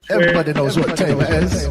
Everybody knows what time it is.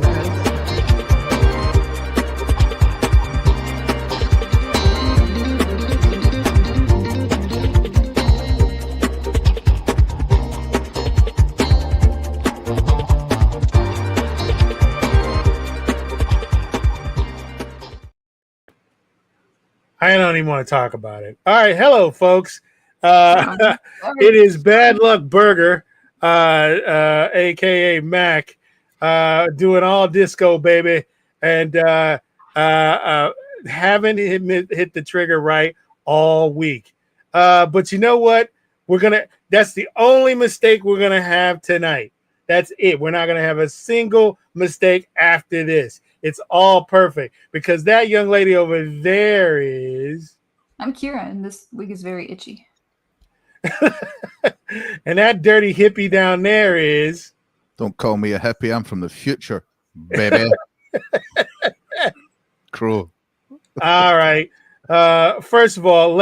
I don't even want to talk about it. All right, hello, folks. It is Bad Luck Burger, aka Mac, doing all disco, baby, and haven't hit the trigger right all week. But you know what? That's the only mistake we're gonna have tonight. That's it. We're not gonna have a single mistake after this. It's all perfect because that young lady over there is. I'm Kira, and this wig is very itchy. And that dirty hippie down there is. Don't call me a hippie. I'm from the future, baby. Crow. All right. First of all,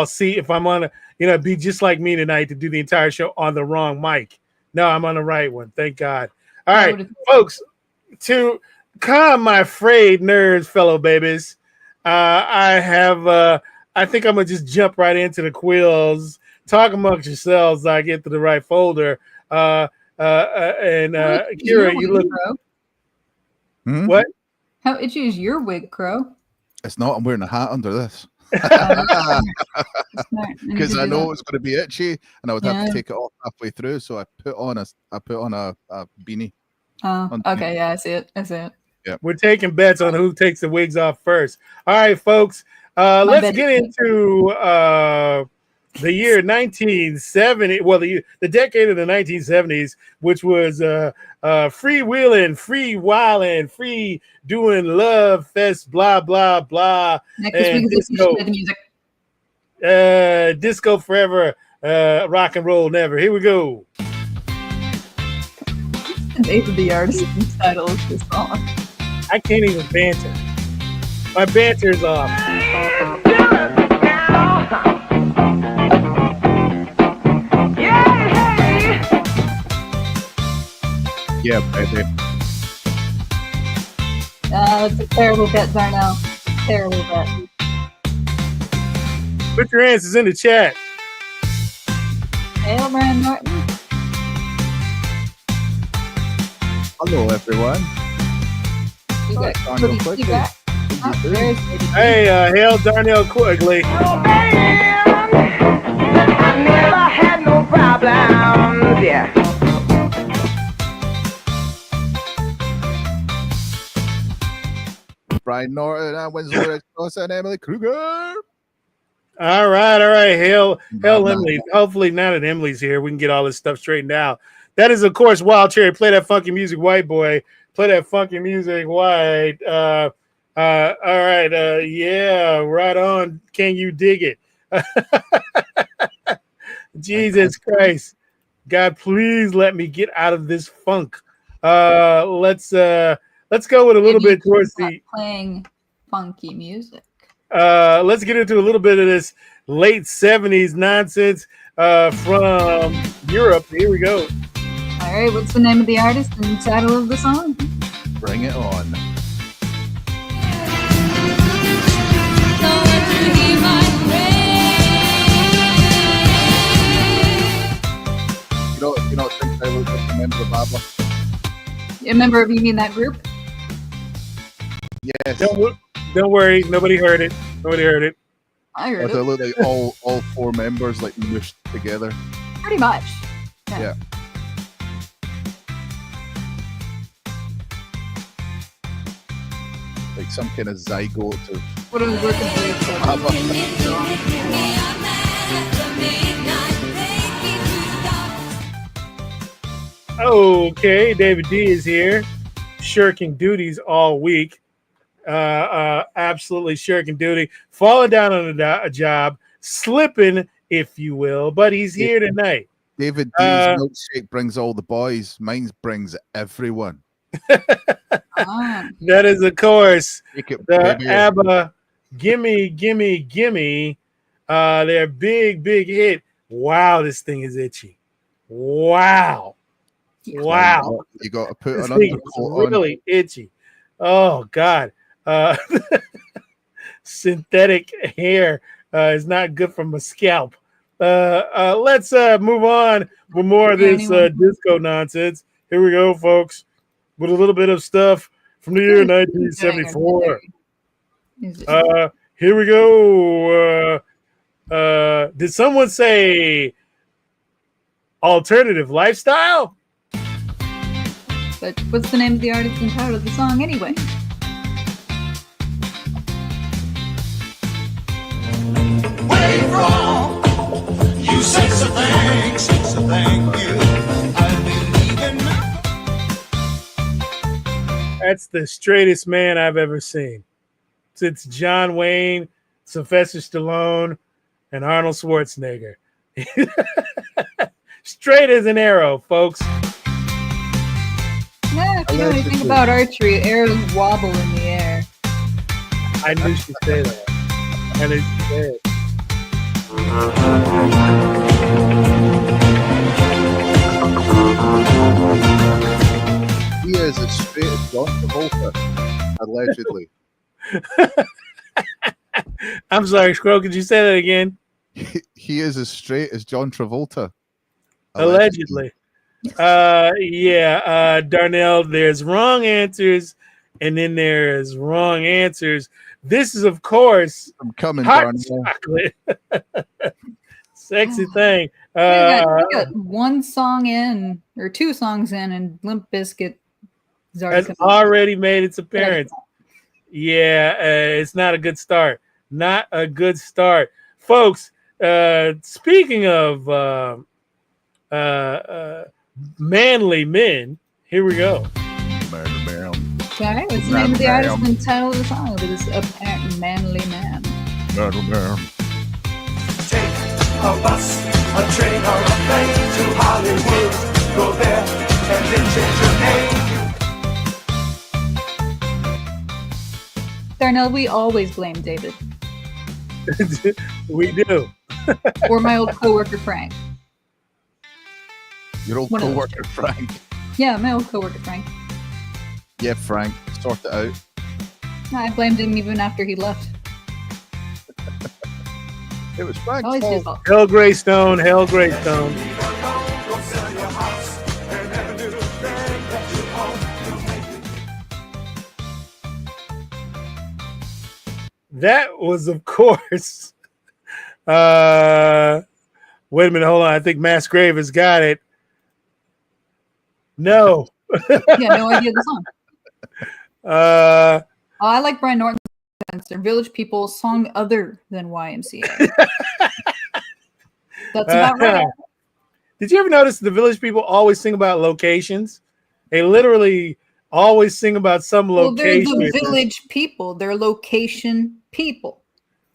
see if I'm on be just like me tonight to do the entire show on the wrong mic. No, I'm on the right one. Thank God. All right, folks. To calm my frayed nerves, fellow babies, I think I'm gonna just jump right into the quills. Talk amongst yourselves. I get to the right folder. And Kira, you look. What? How itchy is your wig, Crow? It's not. I'm wearing a hat under this. Because I know it's going to be itchy, and I would have to take it off halfway through. So I put on a beanie. Oh, okay, yeah, I see it. Yeah, we're taking bets on who takes the wigs off first. All right, folks, let's get into the year 1970. Well, the decade of the 1970s, which was freewheeling, free wilding, free doing love fest, blah blah blah, and disco. Disco forever, rock and roll never. Here we go. The name of the artist and title of this song. I can't even banter. My banter's off. Yeah, baby. It's a terrible bet, Darnell. Terrible bet. Put your answers in the chat. Hail, Brian Norton. Hello, everyone. Hey, hail Darnell Quigley. Oh, man, I never had no problems, yeah. Brian Norton, Winslow Cross, and Emily Kruger. All right. Hail Emily. Hopefully now that Emily's here, we can get all this stuff straightened out. That is, of course, Wild Cherry. Play that funky music, white boy. Play that funky music, white. All right. Yeah, right on. Can you dig it? Jesus Christ. God, please let me get out of this funk. Let's go with a little bit towards the playing funky music. Let's get into a little bit of this late 70s nonsense from Europe. Here we go. All right, what's the name of the artist and the title of the song? Bring it on. You don't think I would have a member of ABBA? A member of, you mean that group? Yes. Don't worry, nobody heard it. I heard it. It looked like all four members like mushed together. Pretty much. Yeah. Like some kind of zygote of what I was working Okay, David D is here, shirking duties all week. Absolutely shirking duty, falling down on a job, slipping, if you will, but he's here tonight. David D's milkshake brings all the boys. Mine brings everyone. That is, of course, the ABBA Gimme, Gimme, Gimme. Their big hit. Wow, this thing is itchy. Wow. Yeah. Wow. You got to put This an thing is undercoat on. really itchy. Oh God. Synthetic hair is not good for my scalp. Let's move on with more of this disco nonsense. Here we go, folks, with a little bit of stuff from the year 1974. Here we go. Did someone say alternative lifestyle? But what's the name of the artist and title of the song anyway? Way wrong. You say so thank you. I believe in That's the straightest man I've ever seen. It's John Wayne, Sylvester Stallone, and Arnold Schwarzenegger. Straight as an arrow, folks. Yeah, if you know anything about archery, arrows wobble in the air. I knew she'd say that. I knew she'd say it. He is as straight as John Travolta, allegedly. I'm sorry, Scroll, could you say that again? He is as straight as John Travolta. Allegedly. Darnell, there's wrong answers, and then there's wrong answers. This is, of course, I'm coming, hot Darnell. chocolate. Sexy thing. We got one song in, or two songs in, and Limp Bizkit has already made its appearance. Yeah, it's not a good start. Not a good start. Folks, speaking of manly men, here we go. Okay, what's the name of the artist and title of the song of this apparent manly man? Take a bus, a train, or a plane to Hollywood. Go there and then change your name. Darnell, we always blame David. We do. Or my old coworker Frank. Your old coworker Frank. Yeah, my old coworker Frank. Yeah, Frank, sort it out. I blamed him even after he left. It was Frank's Always his fault. fault. Hell Greystone, Hell Greystone. That was, of course. Wait a minute, hold on. I think Mass Grave has got it. No. Yeah, no idea the song. I like Brian Norton's their Village People song other than YMCA. That's about right. Did you ever notice the Village People always sing about locations? They literally always sing about some location. They're the Village People. They're location people.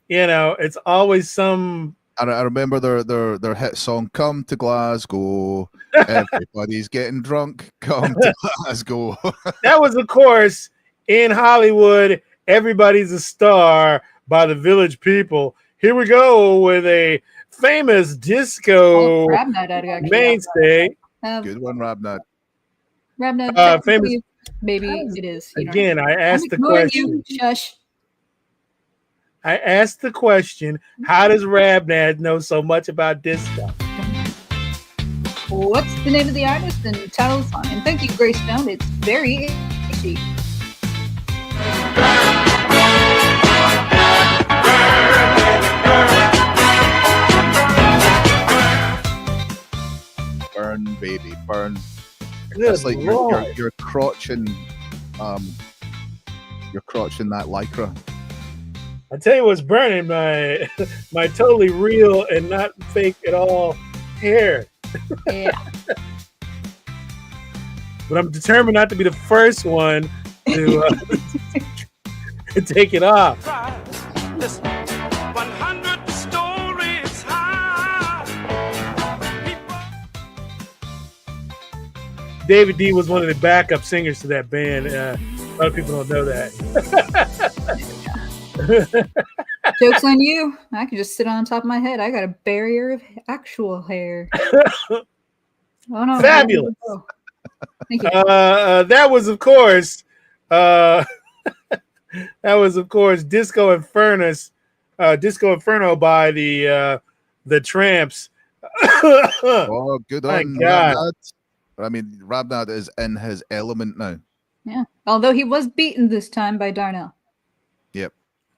You know, it's always some. I remember their hit song, "Come to Glasgow." Everybody's getting drunk. Come to Glasgow. That was, of course, in Hollywood. Everybody's a star by the Village People. Here we go with a famous disco mainstay. Good one, Rabnad. Rabnad, famous. Maybe it is. Again, I asked the question. Shush. I asked the question, how does Rabnad know so much about disco? What's the name of the artist and title of the song? And thank you, Grace Stone. It's very itchy. Burn, baby, burn. Good It's like Lord. you're crotching that lycra. I tell you what's burning, my totally real and not fake at all hair. Yeah. But I'm determined not to be the first one to take it off. Listen, 100 stories high. David D was one of the backup singers to that band. A lot of people don't know that. Joke's on you. I can just sit on top of my head. I got a barrier of actual hair. Oh no! Fabulous. Thank you. That was, of course, Disco Inferno by the Tramps. Oh, good My on God. Rabnad. I mean, Rabnad is in his element now. Yeah. Although he was beaten this time by Darnell. Yep.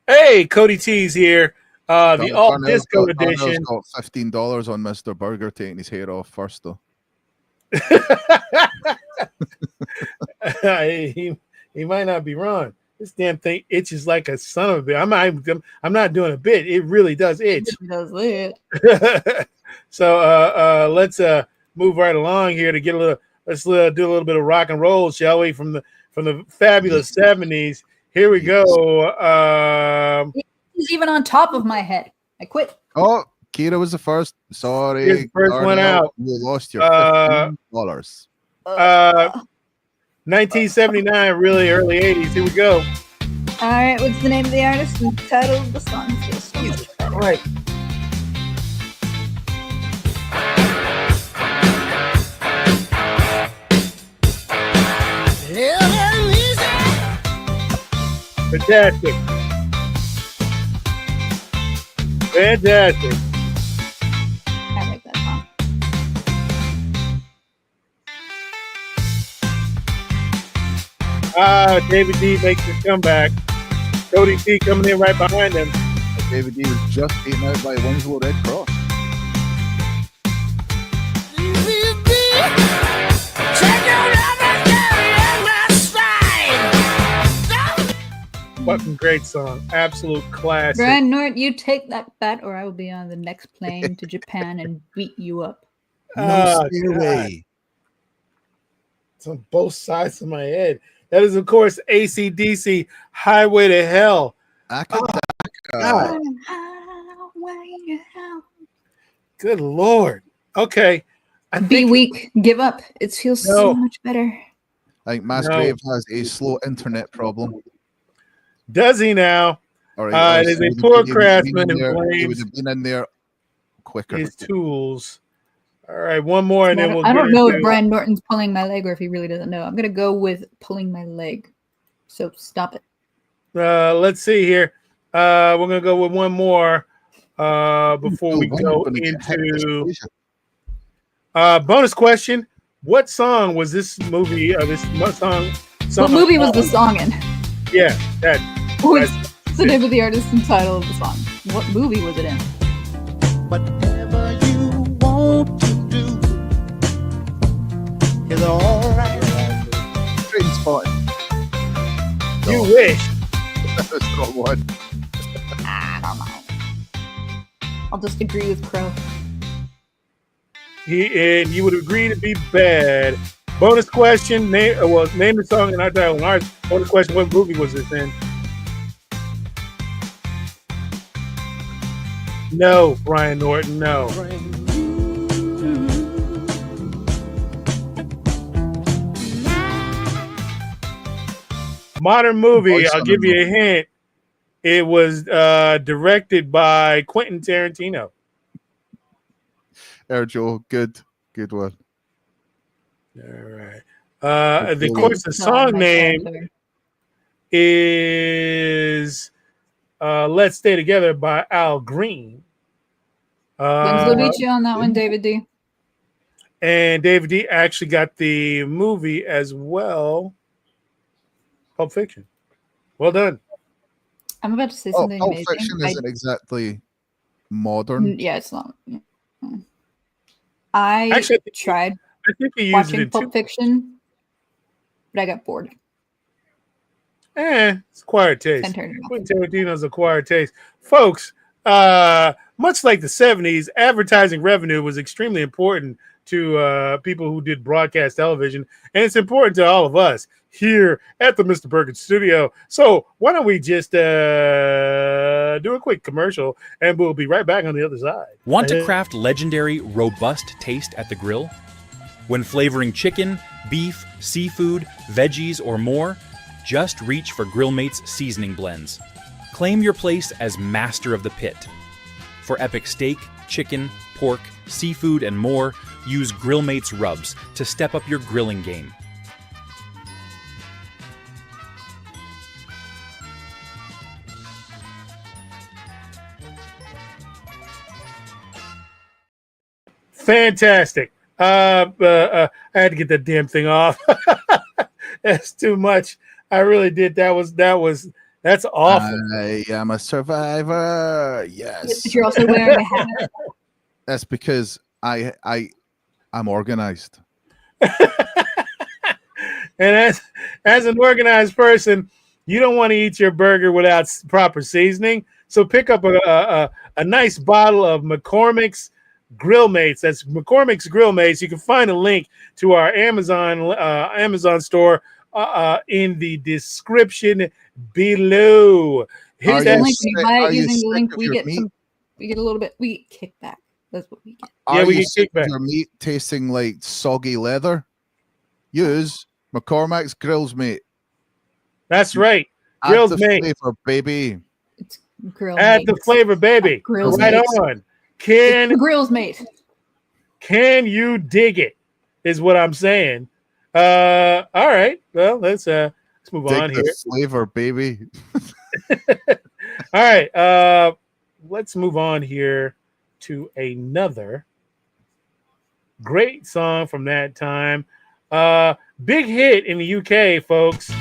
Hey, Cody T's here. The alt Darnell's disco got edition. $15 on Mr. Burger taking his hair off first, though. he might not be wrong. This damn thing itches like a son of a bitch. I'm not doing a bit. It really does itch. It does it. So let's move right along here to get a little. Let's do a little bit of rock and roll, shall we? From the fabulous 70s. Here we go. He's even on top of my head. I quit. Oh, Kira was the first. Sorry. Here's the first one out. You lost your $15. 1979, really early 80s. Here we go. All right, what's the name of the artist and title of the song? Feels so much better. All right. Fantastic. Fantastic. I like that song. David D makes his comeback. Cody T coming in right behind him. David D was just beaten out by Winslow Red Cross. Fucking great song. Absolute classic. Brian Norton, you take that bet or I will be on the next plane to Japan and beat you up. No way. It's on both sides of my head. That is, of course, AC/DC, Highway to Hell. God. Good Lord. Okay. Be weak. Give up. It feels so much better. I think Masgrave has a slow internet problem. Does he now? All right, it is a poor craftsman who He would blames have been in there quicker. his tools. All right, one more, and then we'll. I don't know if Brian Norton's pulling my leg or if he really doesn't know. I'm gonna go with pulling my leg. So stop it. Let's see here. We're gonna go with one more before we go into bonus question. What song was this movie? What movie was the song in? Yeah, What's the name of the artist and title of the song? What movie was it in? Whatever you want to do is all right. Train spotting. You wish. That's not one. I don't know. I'll just agree with Crow. And you would agree to be bad. Bonus question. Name the song and our title. Bonus question. What movie was this in? No, Brian Norton. No. Modern movie. I'll give you a hint. It was directed by Quentin Tarantino. Joe, good one. All right. The song name is "Let's Stay Together" by Al Green. Winslow beat you on that one, David D. And David D actually got the movie as well. Pulp Fiction. Well done. I'm about to say something Pulp amazing. Fiction isn't exactly modern. Yeah, it's not. I tried watching Pulp Fiction, but I got bored. It's acquired taste. Quentin Tarantino's acquired taste. Folks, much like the 70s, advertising revenue was extremely important to people who did broadcast television, and it's important to all of us here at the Mr. Perkins studio. So why don't we just do a quick commercial, and we'll be right back on the other side. Want to craft legendary, robust taste at the grill? When flavoring chicken, beef, seafood, veggies, or more, just reach for Grillmate's seasoning blends. Claim your place as master of the pit. For epic steak, chicken, pork, seafood, and more, use Grillmates rubs to step up your grilling game. Fantastic. I had to get that damn thing off. That's too much. I really did. That's awful. I am a survivor. Yes. But you're also wearing a hat. That's because I'm organized. And as an organized person, you don't want to eat your burger without proper seasoning. So pick up a nice bottle of McCormick's Grillmates. That's McCormick's Grillmates. You can find a link to our Amazon store in the description below. Here's the link. When you buy it using the link, we get a little bit. We get kickback. That's what we get. We get kickback. Your meat tasting like soggy leather? Use McCormick's Grills, mate. That's right. Grills, mate. Flavor, baby. It's Grills. Add the flavor, baby. Grills, right mate. on. Grills, mate. Can you dig it? Is what I'm saying. All right. Well, let's move on here. Flavor, baby. All right. Let's move on here to another great song from that time. Big hit in the UK, folks.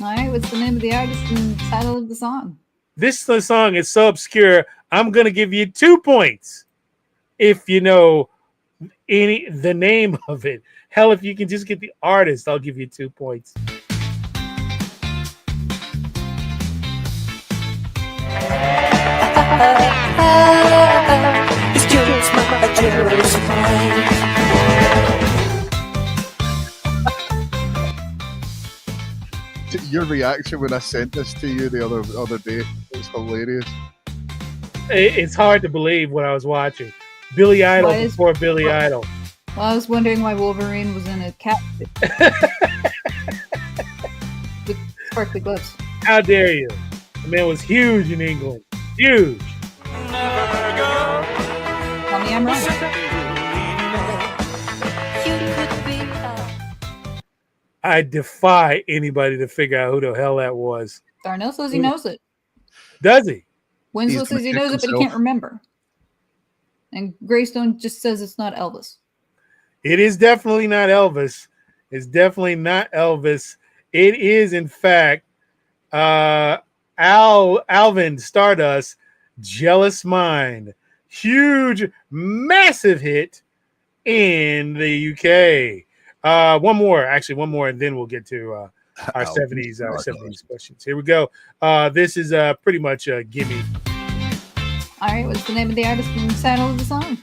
All right. What's the name of the artist and title of the song? This song is so obscure. I'm gonna give you 2 points if you know the name of it. Hell, if you can just get the artist, I'll give you 2 points. Your reaction when I sent this to you the other day was hilarious. It's hard to believe what I was watching. Billy Idol before Billy Idol. Well, I was wondering why Wolverine was in a cat suit. With sparkly gloves. How dare you? The man was huge in England. Huge. Tell me I'm right. I defy anybody to figure out who the hell that was. Darnell says he knows it. Does he? Winslow says he knows it, but he can't remember. And Greystone just says it's not Elvis. It is definitely not Elvis. It's definitely not Elvis. It is, in fact, Alvin Stardust, Jealous Mind. Huge, massive hit in the UK. One more, and then we'll get to our 70s questions. Here we go. This is pretty much a gimme. All right, what's the name of the artist and the title of the song?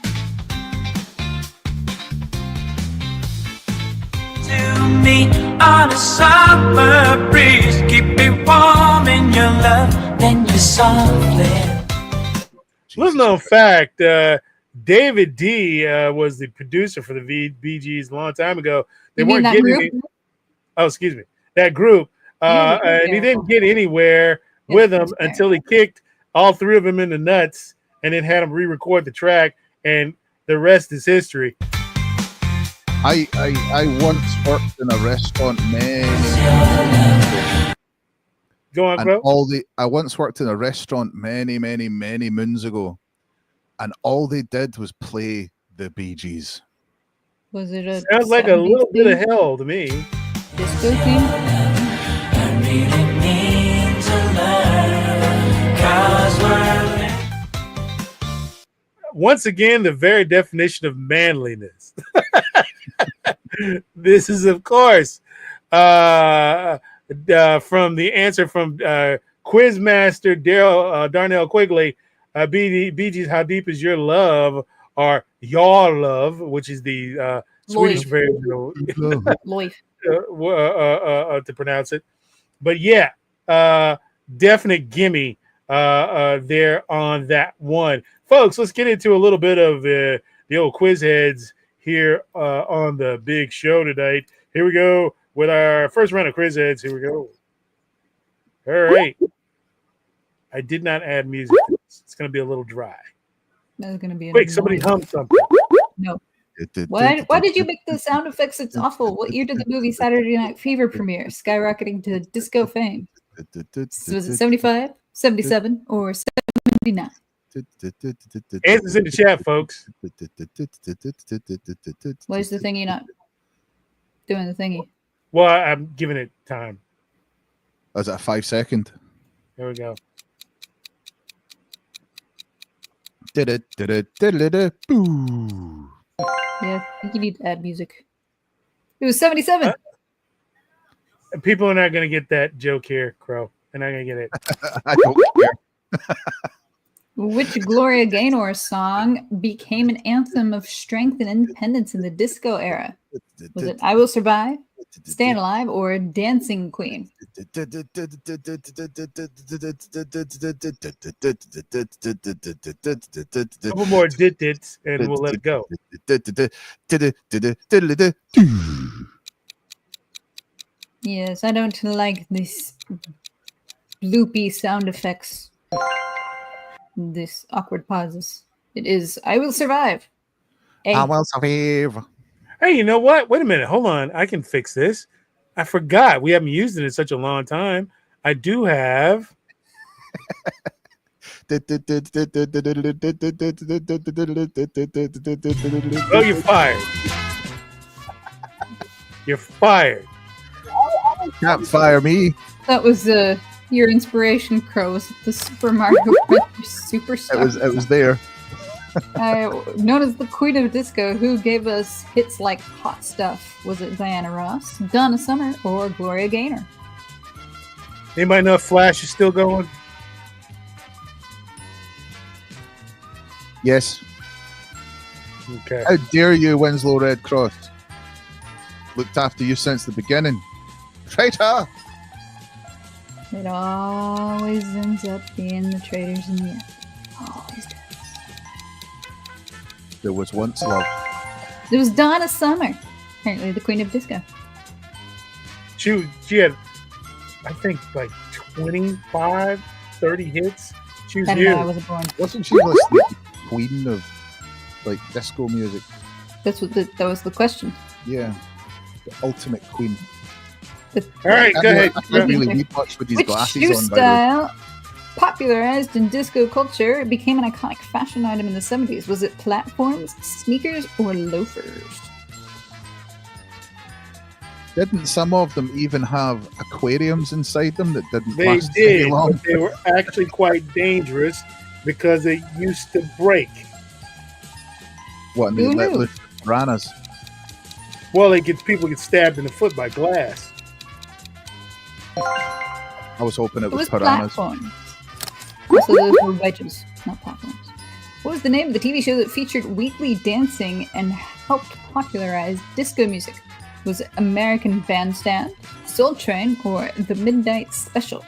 To me on a summer breeze, keep me warm in your love, then you softly. Little known fact, David D was the producer for the Bee Gees a long time ago. They weren't getting any. Oh, excuse me, that group. And he didn't get anywhere with them until he kicked all three of them in the nuts, and then had them re-record the track, and the rest is history. I once worked in a restaurant, man. Go on, bro. I once worked in a restaurant many moons ago, and all they did was play the Bee Gees. Was it a sounds like a little bit of hell to me? Disco theme? I really need to learn, 'cause we're... Once again, the very definition of manliness. This is, of course, from the answer from Quizmaster Darnell Quigley. Bee Gees, How Deep Is Your Love, or Your Love, which is the Swedish version to pronounce it. But yeah, definite gimme there on that one. Folks, let's get into a little bit of the old quiz heads here on the big show tonight. Here we go with our first round of quiz heads. Here we go. All right. I did not add music. It's going to be a little dry. That was gonna be. Wait, somebody hummed something. No. Why did you make the sound effects? It's awful. What year did the movie Saturday Night Fever premiere, skyrocketing to disco fame? Was it 75, 77, or 79? Answers in the chat, folks. Why is the thingy not doing the thingy? Well, I'm giving it time. Was it a 5 second? There we go. Boo. Yeah, I think you need to add music. It was 77. People are not going to get that joke here, Crow. They're not going to get it. I don't care. Which Gloria Gaynor song became an anthem of strength and independence in the disco era? Was it I Will Survive, Staying Alive, or Dancing Queen? A couple more dits and we'll let it go. Yes, I don't like these loopy sound effects. This awkward pauses. It is I Will Survive. I will survive. Hey, you know what? Wait a minute. Hold on. I can fix this. I forgot. We haven't used it in such a long time. I do have. Oh, you're fired. You're fired. Can't fire me. That was your inspiration, Crow. Was the Super Mario Bros. Superstar? It was there. Known as the Queen of Disco, who gave us hits like Hot Stuff? Was it Diana Ross, Donna Summer, or Gloria Gaynor? Anybody know if Flash is still going? Yes. Okay. How dare you, Winslow Red Cross? Looked after you since the beginning. Traitor! It always ends up being the traitors in the end. Always does. There was once love. It was Donna Summer, apparently the Queen of Disco. She had, I think, like 25, 30 hits. She was I huge. I wasn't born. Wasn't she the queen of like disco music? That was the question. Yeah. The ultimate queen. All right, go ahead. I can't really read much with these Which glasses shoe on, by the way. style, popularized in disco culture, became an iconic fashion item in the 70s? Was it platforms, sneakers, or loafers? Didn't some of them even have aquariums inside them that didn't They last very did, long? but they were actually quite dangerous because they used to break. What, and they Who let knew? loose piranhas? Well, people get stabbed in the foot by glass. I was hoping it It was was piranhas. platforms. So those were wedges, not platforms. What was the name of the TV show that featured weekly dancing and helped popularize disco music? Was it American Bandstand, Soul Train, or The Midnight Special?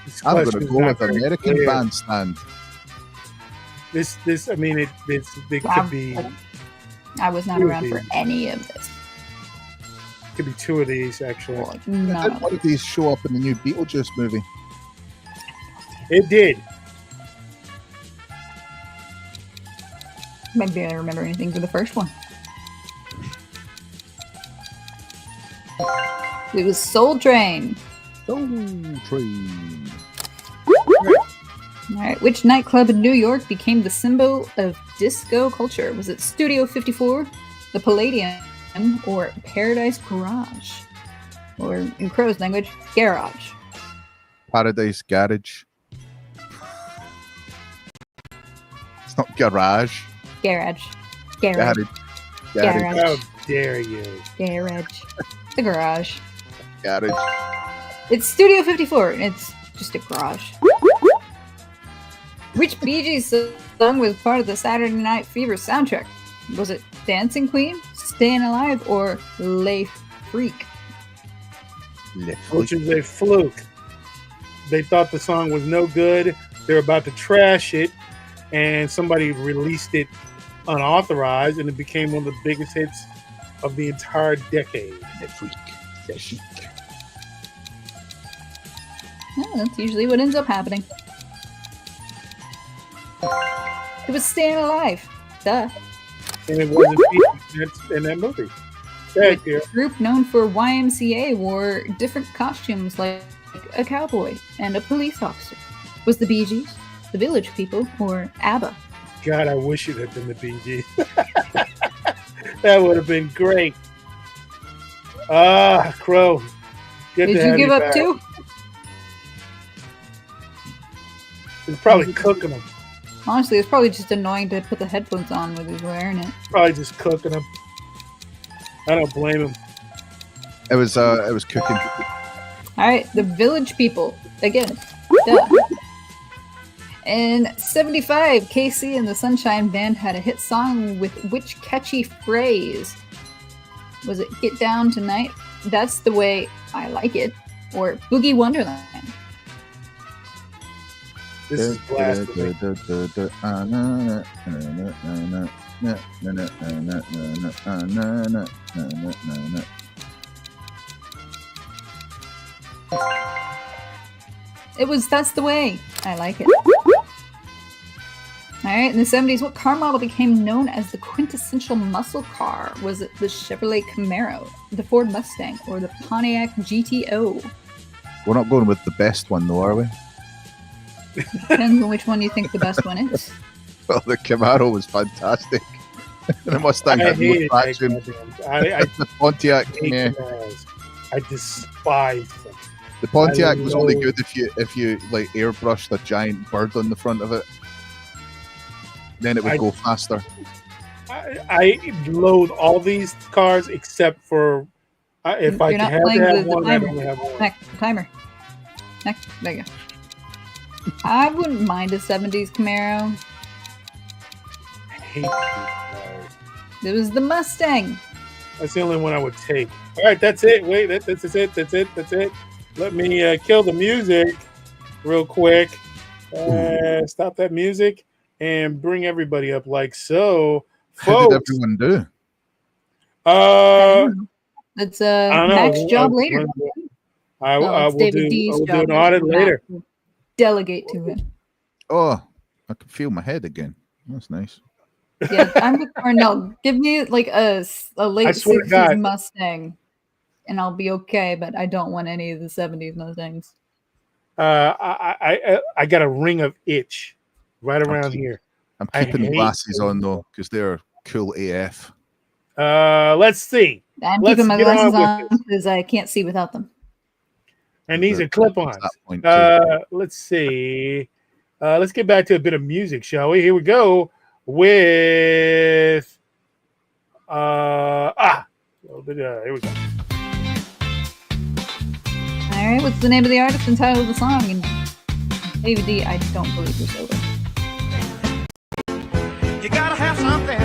This I'm going to question's go not with very American clear. Bandstand. I mean, it Wow. could be I was not around for any of this. two of these actually. Or like none Did of one it. of these show up in the new Beetlejuice movie? It did. Maybe I don't remember anything for the first one. It was Soul Train. Soul Train. All right. Which nightclub in New York became the symbol of disco culture? Was it Studio 54, the Palladium, or Paradise Garage? Or in Crow's language, Garage. Paradise Garage. It's not garage. Garage. Garage. Garage. Garage. Garage. How dare you? Garage. The garage. Garage. It's Studio 54. It's just a garage. Which Bee Gees song was part of the Saturday Night Fever soundtrack? Was it Dancing Queen, Staying Alive, or Les Freak? Which is a fluke. They thought the song was no good. They were about to trash it, and somebody released it unauthorized, and it became one of the biggest hits of the entire decade. Yeah, that's usually what ends up happening. It was Staying Alive. Duh. And it wasn't featured in that movie. Thank you. The group known for YMCA wore different costumes like a cowboy and a police officer. Was the Bee Gees, the Village People, or ABBA? God, I wish it had been the Bee Gees. That would have been great. Ah, Crow. Good Did to you have give up back. too? He's probably cooking them. Honestly, it's probably just annoying to put the headphones on when he's wearing it. Probably just cooking them. I don't blame him. It was cooking. All right, the Village People again. Duh. In '75, KC and the Sunshine Band had a hit song with which catchy phrase? Was it "Get Down Tonight"? That's the way I like it, or "Boogie Wonderland"? This is blasphemy. It was "That's the Way I Like It." All right, in the '70s, what car model became known as the quintessential muscle car? Was it the Chevrolet Camaro, the Ford Mustang, or the Pontiac GTO? We're not going with the best one, though, are we? Depends on which one you think the best one is. Well, the Camaro was fantastic. The Mustang I had hate no it. traction. I The Pontiac, hate yeah. Camaros. I despise them. The Pontiac I was only loathe- good if you like airbrushed a giant bird on the front of it. Then it would I- go faster. I loathe all these cars except for if I You're not have playing to have the one, I timer. only have one. Next, timer. Next, there you go. I wouldn't mind a '70s Camaro. I hate these cars. It was the Mustang. That's the only one I would take. All right, that's it. Wait, that's it. That's it. Let me kill the music real quick. Stop that music and bring everybody up like so. How did Folks, everyone do? That's I don't know. Mac's job later. I No, will it's David do. D's I will do job an audit later. Mac will delegate to him. Oh, I can feel my head again. That's nice. Yeah, or no, give me like a late I swear to '60s God. Mustang, and I'll be okay. But I don't want any of the '70s Mustangs. I got a ring of itch right around Okay. here. I'm I keeping the hate glasses those. on though because they're cool AF. Let's see. I'm Let's keeping my get on glasses with on because I can't see without them. And these are clip-ons. At that point, too. Let's see. Let's get back to a bit of music, shall we? Here we go with a little bit. Here we go. All right, what's the name of the artist and title of the song? And David D, I don't believe you're sober. You gotta have something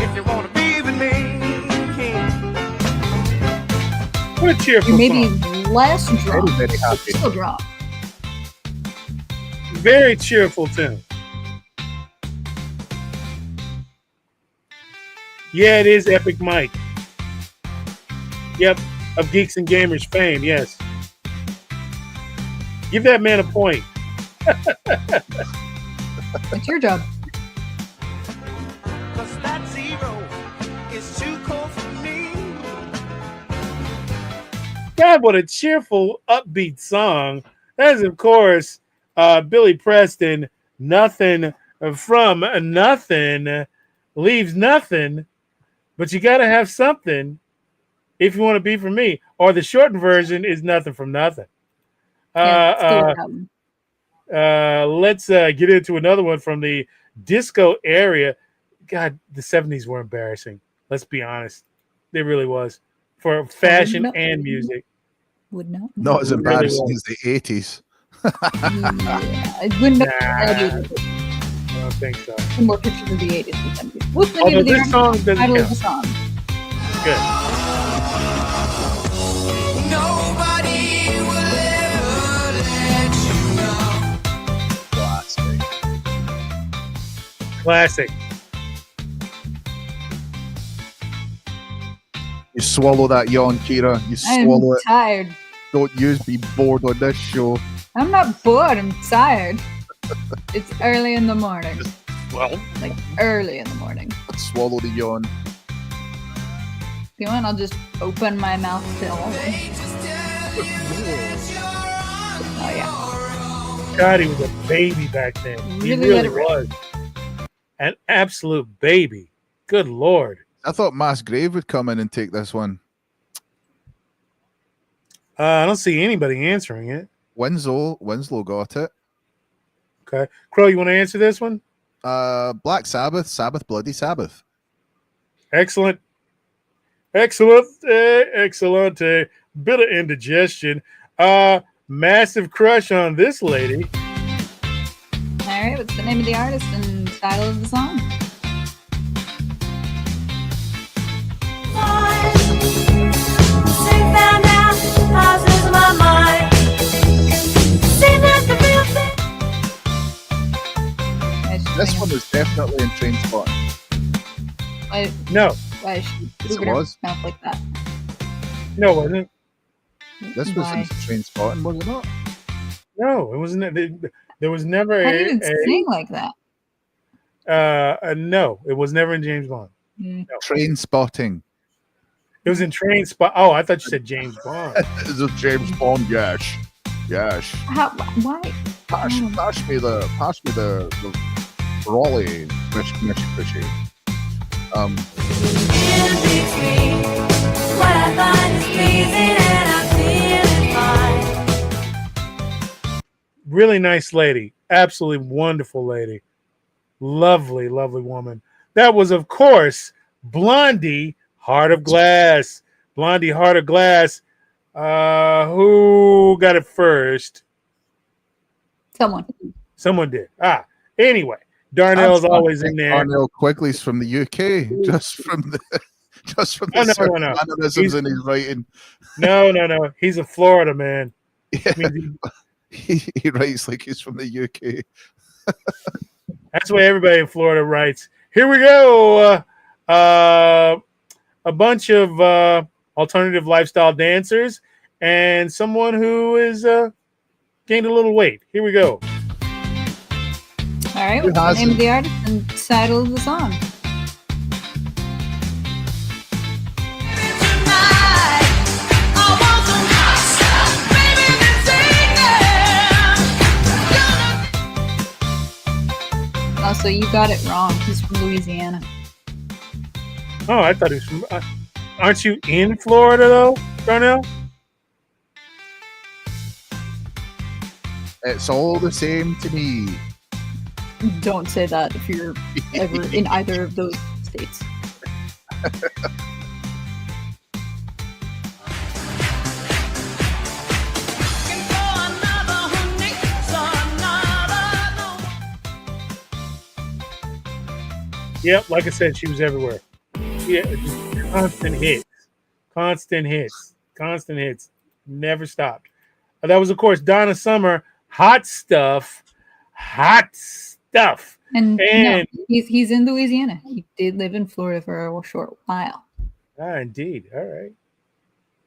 if you want to be with me. What a cheerful You may be song. less drunk, Very, very but happy. still drunk. Very cheerful tune. Yeah, it is Epic Mike. Yep, of Geeks and Gamers fame, yes. Give that man a point. It's your job. Cause that zero is too cold for me. God, what a cheerful, upbeat song. That is, of course, Billy Preston, Nothing from Nothing Leaves Nothing, but you got to have something if you want to be for me. Or the shortened version is Nothing from Nothing. Yeah, it's still your job. Let's get into another one from the disco area. God, the 70s were embarrassing. Let's be honest. They really was. For fashion and music. Would not. Not as Really embarrassing well. as the 80s. Yeah, it wouldn't Nah. have I don't think so. some more pictures of the '80s and '70s. What's the name Although of the this artist song and doesn't title of count. the song? Good. Nobody will ever let you know. Classic. You swallow that yawn, Kira. You I'm swallow it. tired. Don't use be bored on this show. I'm not bored. I'm tired. It's early in the morning. Well, like early in the morning. Let's swallow the yawn. If you want, I'll just open my mouth to all of them. Oh yeah. God, he was a baby back then. He Really let really it rip. was. An absolute baby. Good Lord. I thought Mass Grave would come in and take this one. I don't see anybody answering it. Winslow got it. Okay. Crow, you want to answer this one? Black Sabbath, Sabbath, Bloody Sabbath. Excellent. Excellent. Excellent. Bit of indigestion. Massive crush on this lady. All right, what's the name of the artist and title of the song? This one is definitely in Train Spotting. No. Why is she Yes, it moving her was. mouth like that? No, it wasn't. This was in Why? Train Spotting, was it not? No, it wasn't. There was never How do you even sing like that? no, it was never in James Bond. Mm. Train Spotting. It was in Train Spot. Oh, I thought you said James Bond. This is James Bond, yes. Yes. Why? Pass me the Raleigh, fishy. Really nice lady. Absolutely wonderful lady. Lovely, lovely woman. That was, of course, Blondie, Heart of Glass. Blondie, Heart of Glass. Who got it first? Someone did. Anyway, Darnell's always in there. Darnell Quigley's from the UK, just from the no. mannerisms in his writing. No. He's a Florida man. Yeah. He writes like he's from the UK. That's why everybody in Florida writes. Here we go. A bunch of alternative lifestyle dancers and someone who is gained a little weight. Here we go. All right, what's the name of the artist and title of the song? Also, you got it wrong. He's from Louisiana. Oh, I thought he was from. Aren't you in Florida though, Darnell? It's all the same to me. Don't say that if you're ever in either of those states. Yep, like I said, she was everywhere. Yeah, just constant hits, never stopped. That was, of course, Donna Summer, Hot Stuff. And no, he's in Louisiana. He did live in Florida for a short while. Indeed. All right.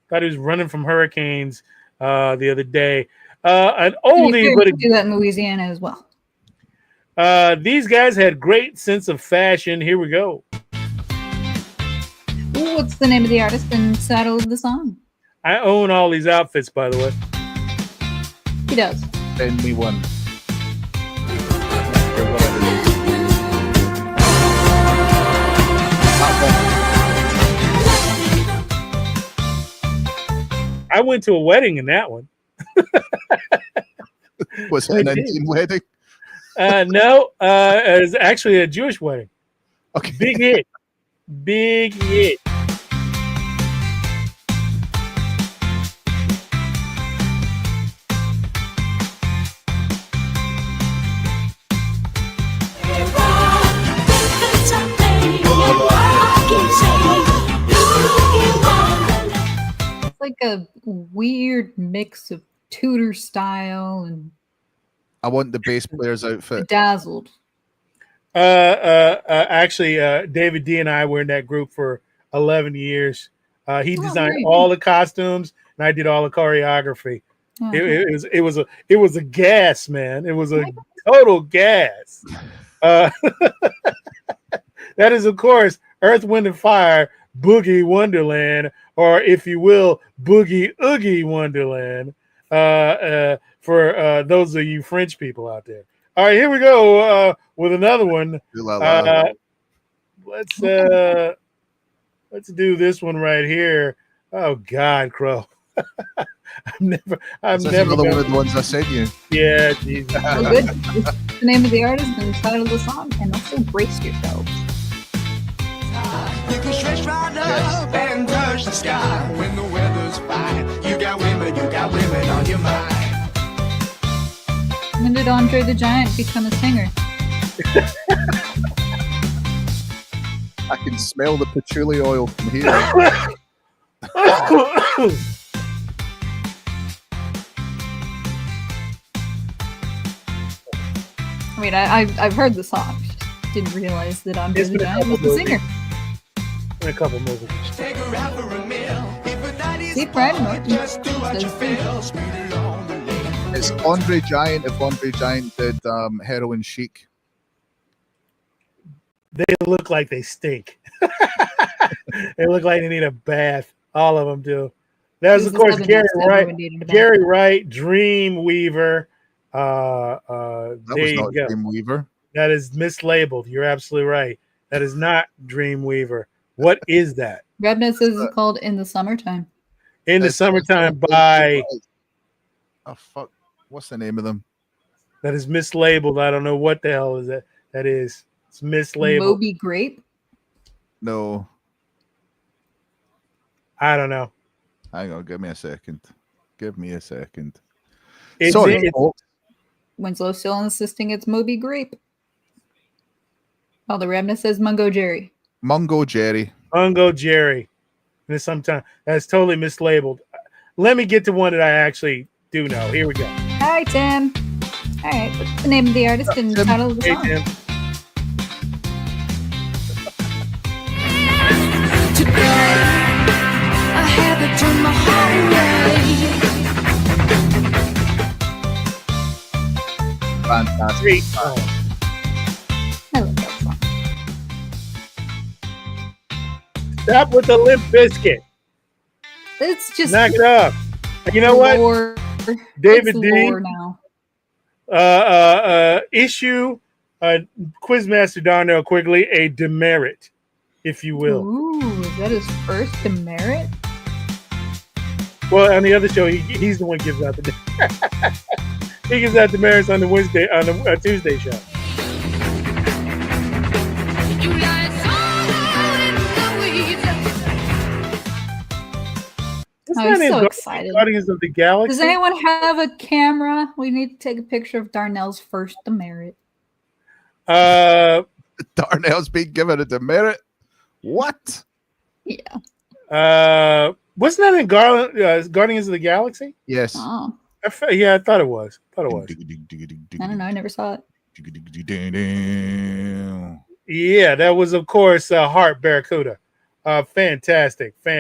Thought he was running from hurricanes the other day. An oldie, but do that in Louisiana as well. These guys had great sense of fashion. Here we go. What's the name of the artist and title of the song? I own all these outfits, by the way. He does. Send me one. I went to a wedding in that one. Was it an Indian wedding? No, it was actually a Jewish wedding. Okay. Big hit. It's like a weird mix of Tudor style and I want the bass player's outfit. bedazzled. Actually, David D and I were in that group for 11 years. He designed all the costumes, and I did all the choreography. It was a gas, man. It was a total gas. Uh, that is, of course, Earth, Wind, and Fire, Boogie Wonderland, or if you will, Boogie Oogie Wonderland, for those of you French people out there. All right, here we go with another one. Let's do this one right here. Oh God, Crow. I've never another one of the ones I sent you. Yeah, Jesus. Well, good. It's the name of the artist and the title of the song, and also brace yourselves. You can stretch right up and touch the sky when the weather's fine. You got women on your mind. When did Andre the Giant become a singer? I can smell the patchouli oil from here. I mean, I've heard the song. Just didn't realize that Andre the Giant was the singer. In a couple movies. Take her out for a meal. If a night is See, Brad hard, Norton just do what you says feel. Speed along the lane. It's Andre Giant. If Andre Giant did Heroin Chic. They look like they stink. They look like they need a bath. All of them do. That was, of course, Gary Wright. Gary Wright, Dreamweaver. That was not Dreamweaver. That is mislabeled. You're absolutely right. That is not Dreamweaver. What is that? Rebnet says it's called In the Summertime. In the Summertime by... Oh, fuck. What's the name of them? That is mislabeled. I don't know what the hell is that is. It's mislabeled. Moby Grape? No. I don't know. Hang on. Give me a second. Sorry, folks. Winslow's still insisting it's Moby Grape. Oh, the Rebnet says Mungo Jerry. Mungo Jerry. Mm-hmm. Sometimes that's totally mislabeled. Let me get to one that I actually do know. Here we go. Hi, Tim. All right, what's the name of the artist and the title of the song? Tim. Today, I had to turn my heart away. Fantastic. Great song. I love that song. Stop with the Limp Biscuit. It's just Knock it up. You know what? lore. David It's D. lore now. Issue Quizmaster Darnell Quigley a demerit, if you will. Ooh, is that his first demerit? Well, on the other show, he's the one who gives out the he gives out demerits on the Tuesday show. You lie so in the weeds. Isn't I'm that so in excited. Guardians of the Galaxy? Does anyone have a camera? We need to take a picture of Darnell's first demerit. Darnell's being given a demerit. What? Yeah. Wasn't that in Guardians of the Galaxy? Yes. Oh, I thought it was. I don't know. I never saw it. Yeah, that was, of course, Heart Barracuda. Fantastic. All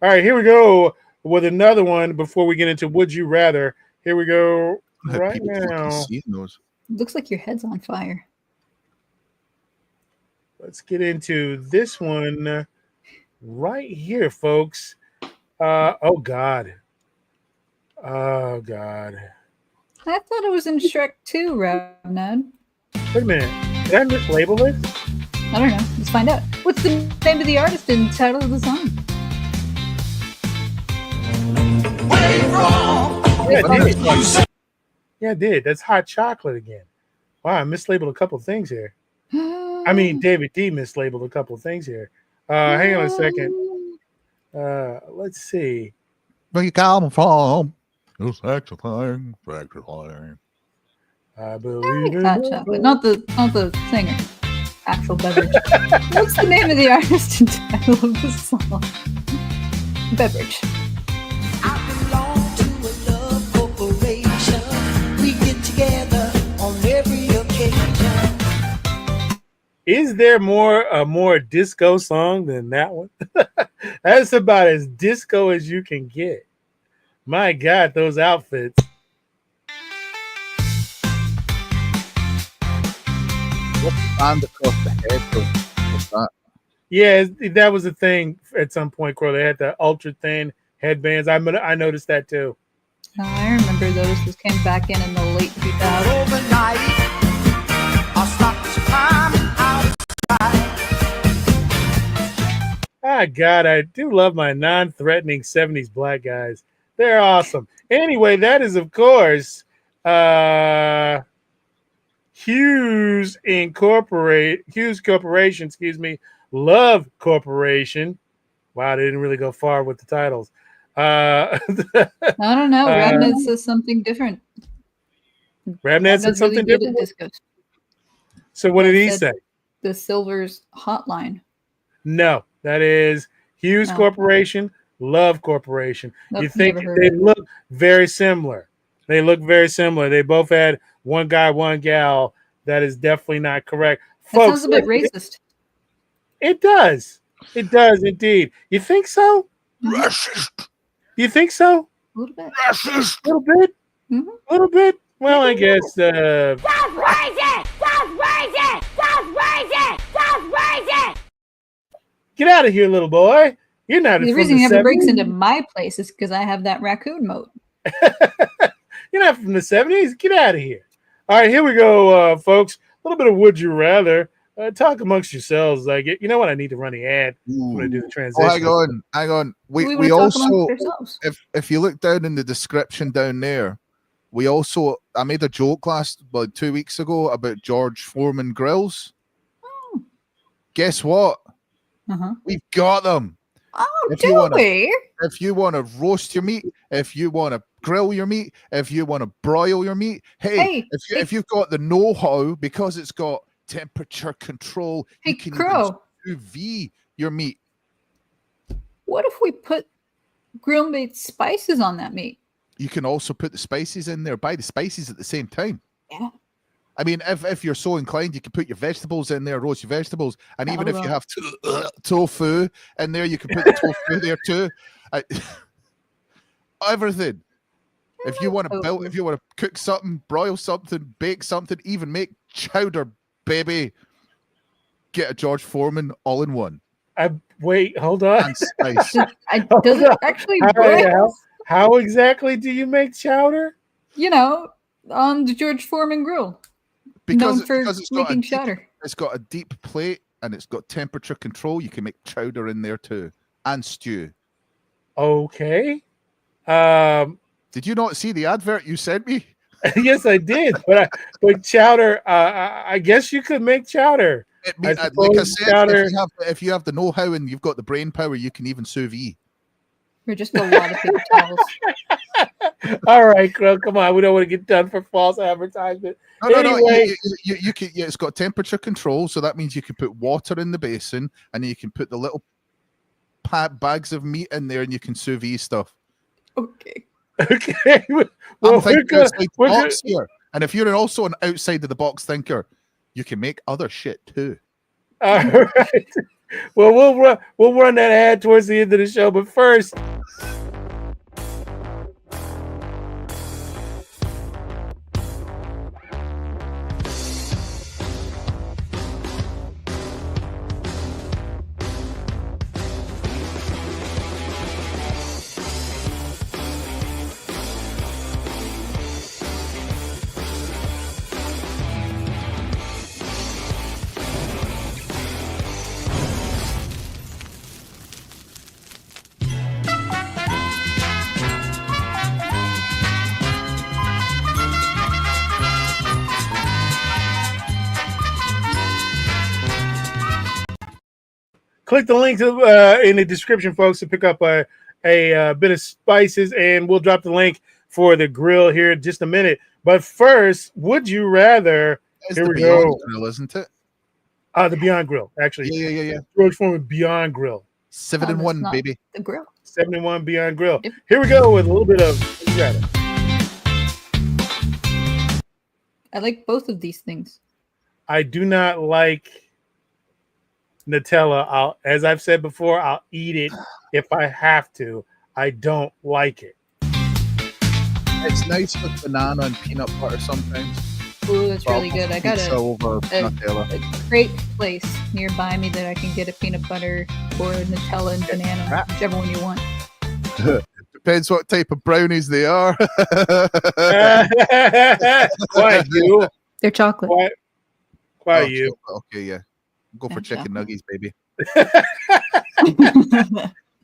right, here we go with another one before we get into Would You Rather. Here we go right now. Looks like your head's on fire. Let's get into this one right here, folks. Oh, God. I thought it was in Shrek 2, Ravnad. Wait a minute. Did I mislabel this? I don't know. Let's find out. What's the name of the artist and the title of the song? Yeah, I did. That's Hot Chocolate again. Wow, I mislabeled a couple things here. I mean, David D mislabeled a couple of things here. Hang on a second. Let's see. Where you come from? It's saxophone. I I believe like Hot Chocolate. Not the singer. Actual beverage. What's the name of the artist and title of the song? Beverage. I belong to a love corporation. We get together on every occasion. Is there a more disco song than that one? That's about as disco as you can get. My God, those outfits. What's the band across the head? What's that? Yeah, that was a thing at some point, Crow. They had the ultra thin headbands. I noticed that too. I remember those. This came back in the late 2000s. Overnight, I'll stop climbing out. God, I do love my non-threatening 70s black guys. They're awesome. Anyway, that is, of course, Hughes Corporation, Love Corporation. Wow, they didn't really go far with the titles. I don't know. Rabnett says something different. Rabnett said something really good at different? discos. So what did he said say? The Silver's Hotline. No, that is Hughes Oh. Corporation, Love Corporation. Nope, You think never heard they of it. look very similar. They both had one guy, one gal. That is definitely not correct. That Folks, sounds a bit racist. It does. It does indeed. You think so? Racist. You think so? A little bit. Racist. A little bit? Mhm. A little bit? Well, I guess. Just raise it! Just raise it! Just raise it! Just raise it! Get out of here, little boy. You're not The from reason the he never breaks 70s. into my place is because I have that raccoon mode. You're not from the 70s. Get out of here. All right, here we go, folks. A little bit of Would You Rather. Talk amongst yourselves. Like, you know what? I need to run the ad. I'm going to do the transition. Oh, hang on. We We wanna talk also, amongst ourselves. if you look down in the description down there, I made a joke last 2 weeks ago about George Foreman grills. Oh. Guess what? Uh-huh. We've got them. Oh, If you do wanna- we? If you want to roast your meat, if you want to grill your meat, if you want to broil your meat, Hey, if you've got the know-how, because it's got temperature control, Hey, you can Crow. even sous vide your meat. What if we put grill meat spices on that meat? You can also put the spices in there. Buy the spices at the same time. Yeah. I mean, if you're so inclined, you can put your vegetables in there, roast your vegetables, and even if you have tofu in there, you can put the tofu there too. Everything. If you want to build, if you want to cook something, broil something, bake something, even make chowder, baby, get a George Foreman all in one. Wait, hold on. And spice. Does it actually work? How exactly do you make chowder? You know, on the George Foreman grill. Known for making chowder. It's got a deep plate and it's got temperature control. You can make chowder in there too, and stew. Okay. Did you not see the advert you sent me? Yes, I did. But chowder, I guess you could make chowder. Like I said, chowder, if you have the know-how and you've got the brain power, you can even sous vide. Or just a lot of paper towels. All right, Crow, come on. We don't want to get done for false advertisement. No. Anyway, You can. Yeah, it's got temperature control, so that means you can put water in the basin, and you can put the little bags of meat in there, and you can sous vide stuff. Okay. Okay. I'm Well, thinking outside the box here, and if you're also an outside of the box thinker, you can make other shit too. All right. Well, we'll run that ad towards the end of the show, but first. Click the link in the description, folks, to pick up a bit of spices, and we'll drop the link for the grill here in just a minute. But first, would you rather? It's Here the we Beyond go. Grill, isn't it? The Beyond Grill, actually. Yeah. George Foreman Beyond Grill. 7 in that's 1, not baby. The grill. 71 Beyond Grill. Yep. Here we go with a little bit of. Would you rather? I like both of these things. I do not like Nutella. As I've said before, I'll eat it if I have to. I don't like it. It's nice with banana and peanut butter sometimes. Ooh, that's really good. I got Pizza over a Nutella. great place nearby me that I can get a peanut butter or a Nutella and banana, whichever one you want. Depends what type of brownies they are. Quiet you. They're chocolate. Quiet Oh, you. chocolate. Okay, yeah. Go for Yeah, chicken chocolate. nuggies, baby.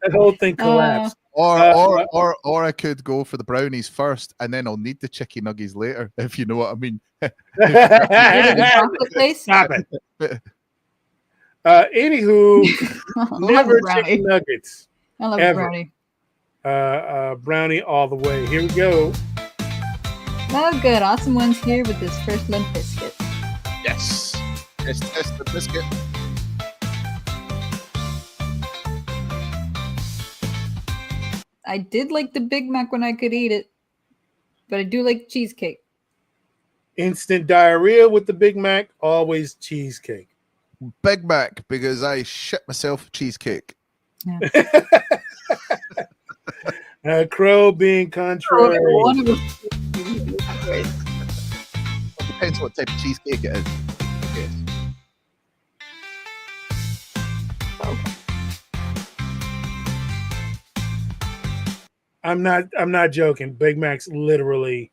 That whole thing collapsed. Or I could go for the brownies first, and then I'll need the chicken nuggies later, if you know what I mean. Is it a chocolate place? Stop it. Anywho, I love never a brownie. chicken nuggets. I love ever. a brownie. Brownie all the way. Here we go. Oh, good. Awesome one's here with this first Limp Biscuit. Yes. Test the biscuit. I did like the Big Mac when I could eat it, but I do like cheesecake. Instant diarrhea with the Big Mac, always cheesecake. Big Mac, because I shit myself cheesecake. Crow being contrary. One of them. Depends what type of cheesecake it is. Okay. I'm not joking. Big Mac's literally,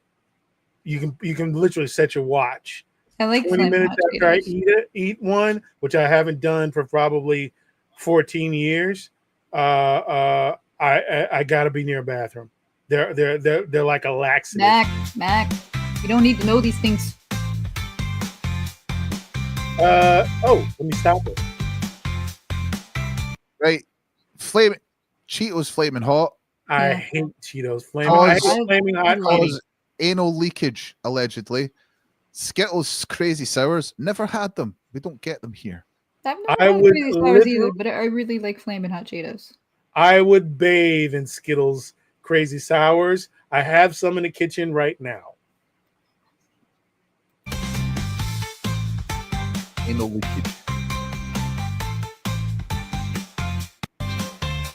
you can literally set your watch. I like 20 Flamin' minutes Hot after I Cheetos. eat one, which I haven't done for probably 14 years. I gotta be near a bathroom. They're like a laxative. Mac, you don't need to know these things. Let me stop it. Right. Cheetos flaming hot. I Yeah. hate Cheetos. I hate flaming hot. Cause anal leakage, allegedly. Skittles crazy sours. Never had them. We don't get them here. I've never I had would Crazy Sours either, literally- but I really like Flamin' Hot Cheetos. I would bathe in Skittles crazy sours. I have some in the kitchen right now. Anal leakage.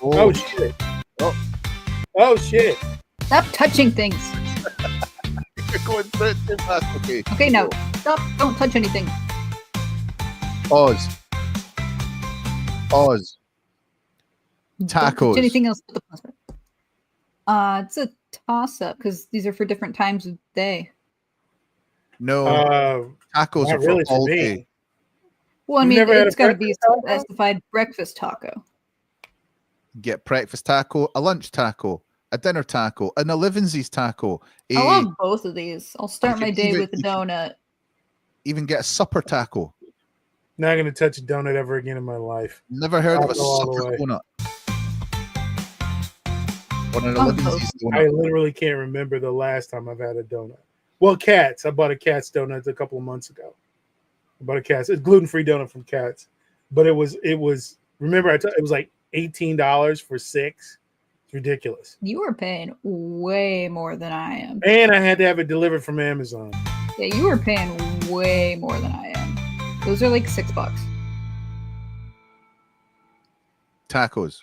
Oh shit. Oh. Oh shit. Stop touching things. You're going through it too fast. Okay. Okay, now stop. Don't touch anything. Pause. Don't touch Tacos. anything else but the pasta. It's a toss-up because these are for different times of day. No. Tacos not are for really for all me. day. Well, I You've mean, never had it's a got to be breakfast taco? specified breakfast taco. Get breakfast taco, a lunch taco, a dinner taco, an 11sies taco. I love both of these. I'll start you my can day even- with a you can- donut. Even get a supper taco. Not gonna touch a donut ever again in my life. Never heard of a Taco all the supper way. donut. Or an Oh, 11sies I donut. literally can't remember the last time I've had a donut. Well, Cats. I bought a Cats donut a couple of months ago. I bought a Cats. It's gluten-free donut from Cats, but it was. Remember, it was like $18 for 6. It's ridiculous. You are paying way more than I am. And I had to have it delivered from Amazon. Yeah, you are paying way more than I am. Those are like $6. Tacos.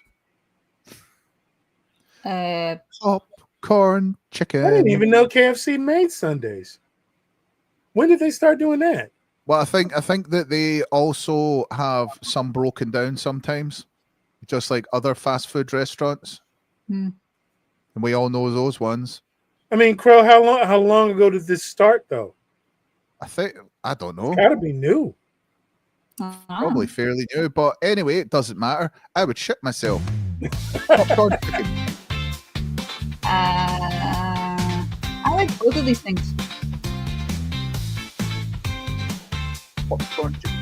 Popcorn chicken. I didn't even know KFC made Sundays. When did they start doing that? Well, I think that they also have some broken down sometimes, just like other fast food restaurants. Hmm. And we all know those ones. I mean, Crow, how long ago did this start though? I don't know. Gotta be new. Probably fairly new, but anyway, it doesn't matter. I would shit myself. Popcorn chicken. I like both of these things. Popcorn chicken.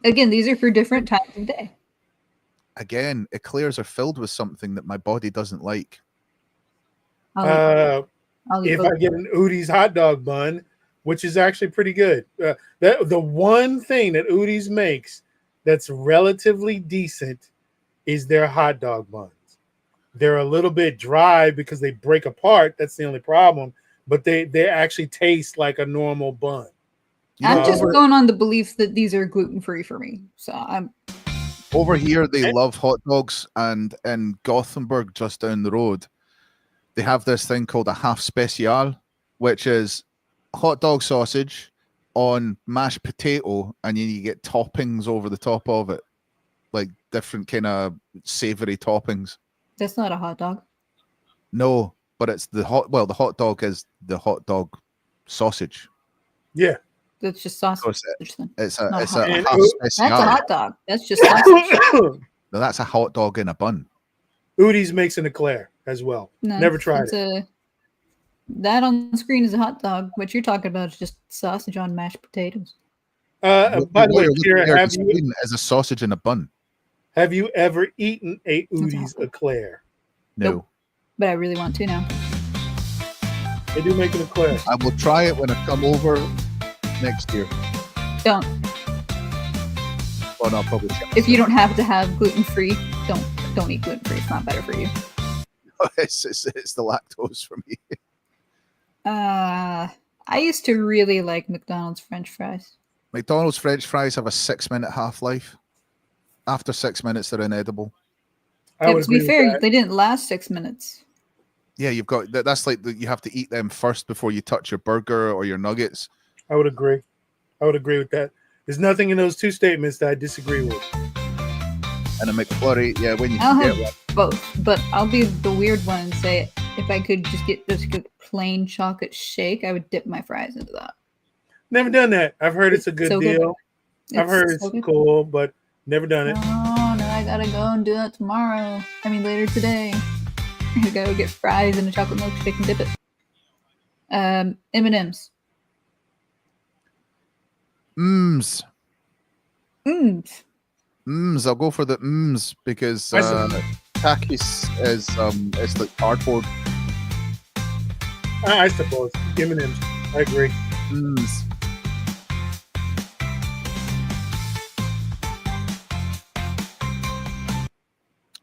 Again, these are for different times of day. Again, eclairs are filled with something that my body doesn't like. I'll eat If both. I get an Udi's hot dog bun, which is actually pretty good, the one thing that Udi's makes that's relatively decent is their hot dog buns. They're a little bit dry because they break apart. That's the only problem. But they actually taste like a normal bun. I'm just going on the belief that these are gluten-free for me. So I'm Over here, they love hot dogs, and in Gothenburg, just down the road, they have this thing called a half special, which is hot dog sausage on mashed potato, and then you get toppings over the top of it, like different kind of savory toppings. That's not a hot dog. No, but it's the hot. Well, the hot dog is the hot dog sausage. Yeah. That's just sausage. Then. It's Not a a it's hot a dog. half That's a special. hot dog. That's just sausage. No, that's a hot dog in a bun. Udi's makes an eclair as well. No, Never tried it. That on the screen is a hot dog. What you're talking about is just sausage on mashed potatoes. By the way, Kira, as a sausage in a bun. Have you ever eaten a Udi's eclair? No. Nope. But I really want to now. They do make an eclair. I will try it when I come over next year. Don't. Well, no, probably. If you don't have to have gluten-free, don't eat gluten-free. It's not better for you. it's the lactose for me. I used to really like McDonald's French fries. McDonald's French fries have a 6-minute half-life. After 6 minutes, they're inedible. Yeah, to be fair, they didn't last 6 minutes. Yeah, you've got that's like you have to eat them first before you touch your burger or your nuggets. I would agree. I would agree with that. There's nothing in those two statements that I disagree with. And a McFlurry, yeah, when you I'll get have one. both, but I'll be the weird one and say if I could just get just a plain chocolate shake, I would dip my fries into that. Never done that. I've heard it's a good so deal. Good. I've heard it's cool, but never done it. Oh no, I gotta go and do that tomorrow. I mean later today. I gotta go get fries and a chocolate milkshake and dip it. M&M's. Mms. Mms. Mms. I'll go for the mms because Takis is it's like cardboard. I suppose. M&M's. I agree. Mms.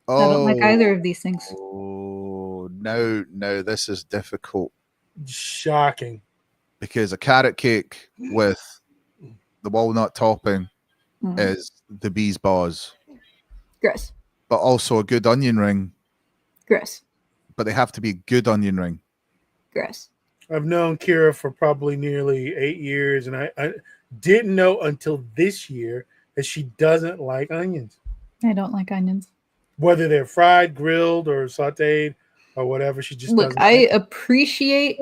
I don't like either of these things. Oh no, this is difficult. Shocking. Because a carrot cake with the walnut topping is the bee's buzz. Gross. But also a good onion ring. Gross. But they have to be a good onion ring. Gross. I've known Kira for probably nearly 8 years, and I didn't know until this year that she doesn't like onions. I don't like onions. Whether they're fried, grilled, or sauteed, or whatever, she just Look, doesn't. I appreciate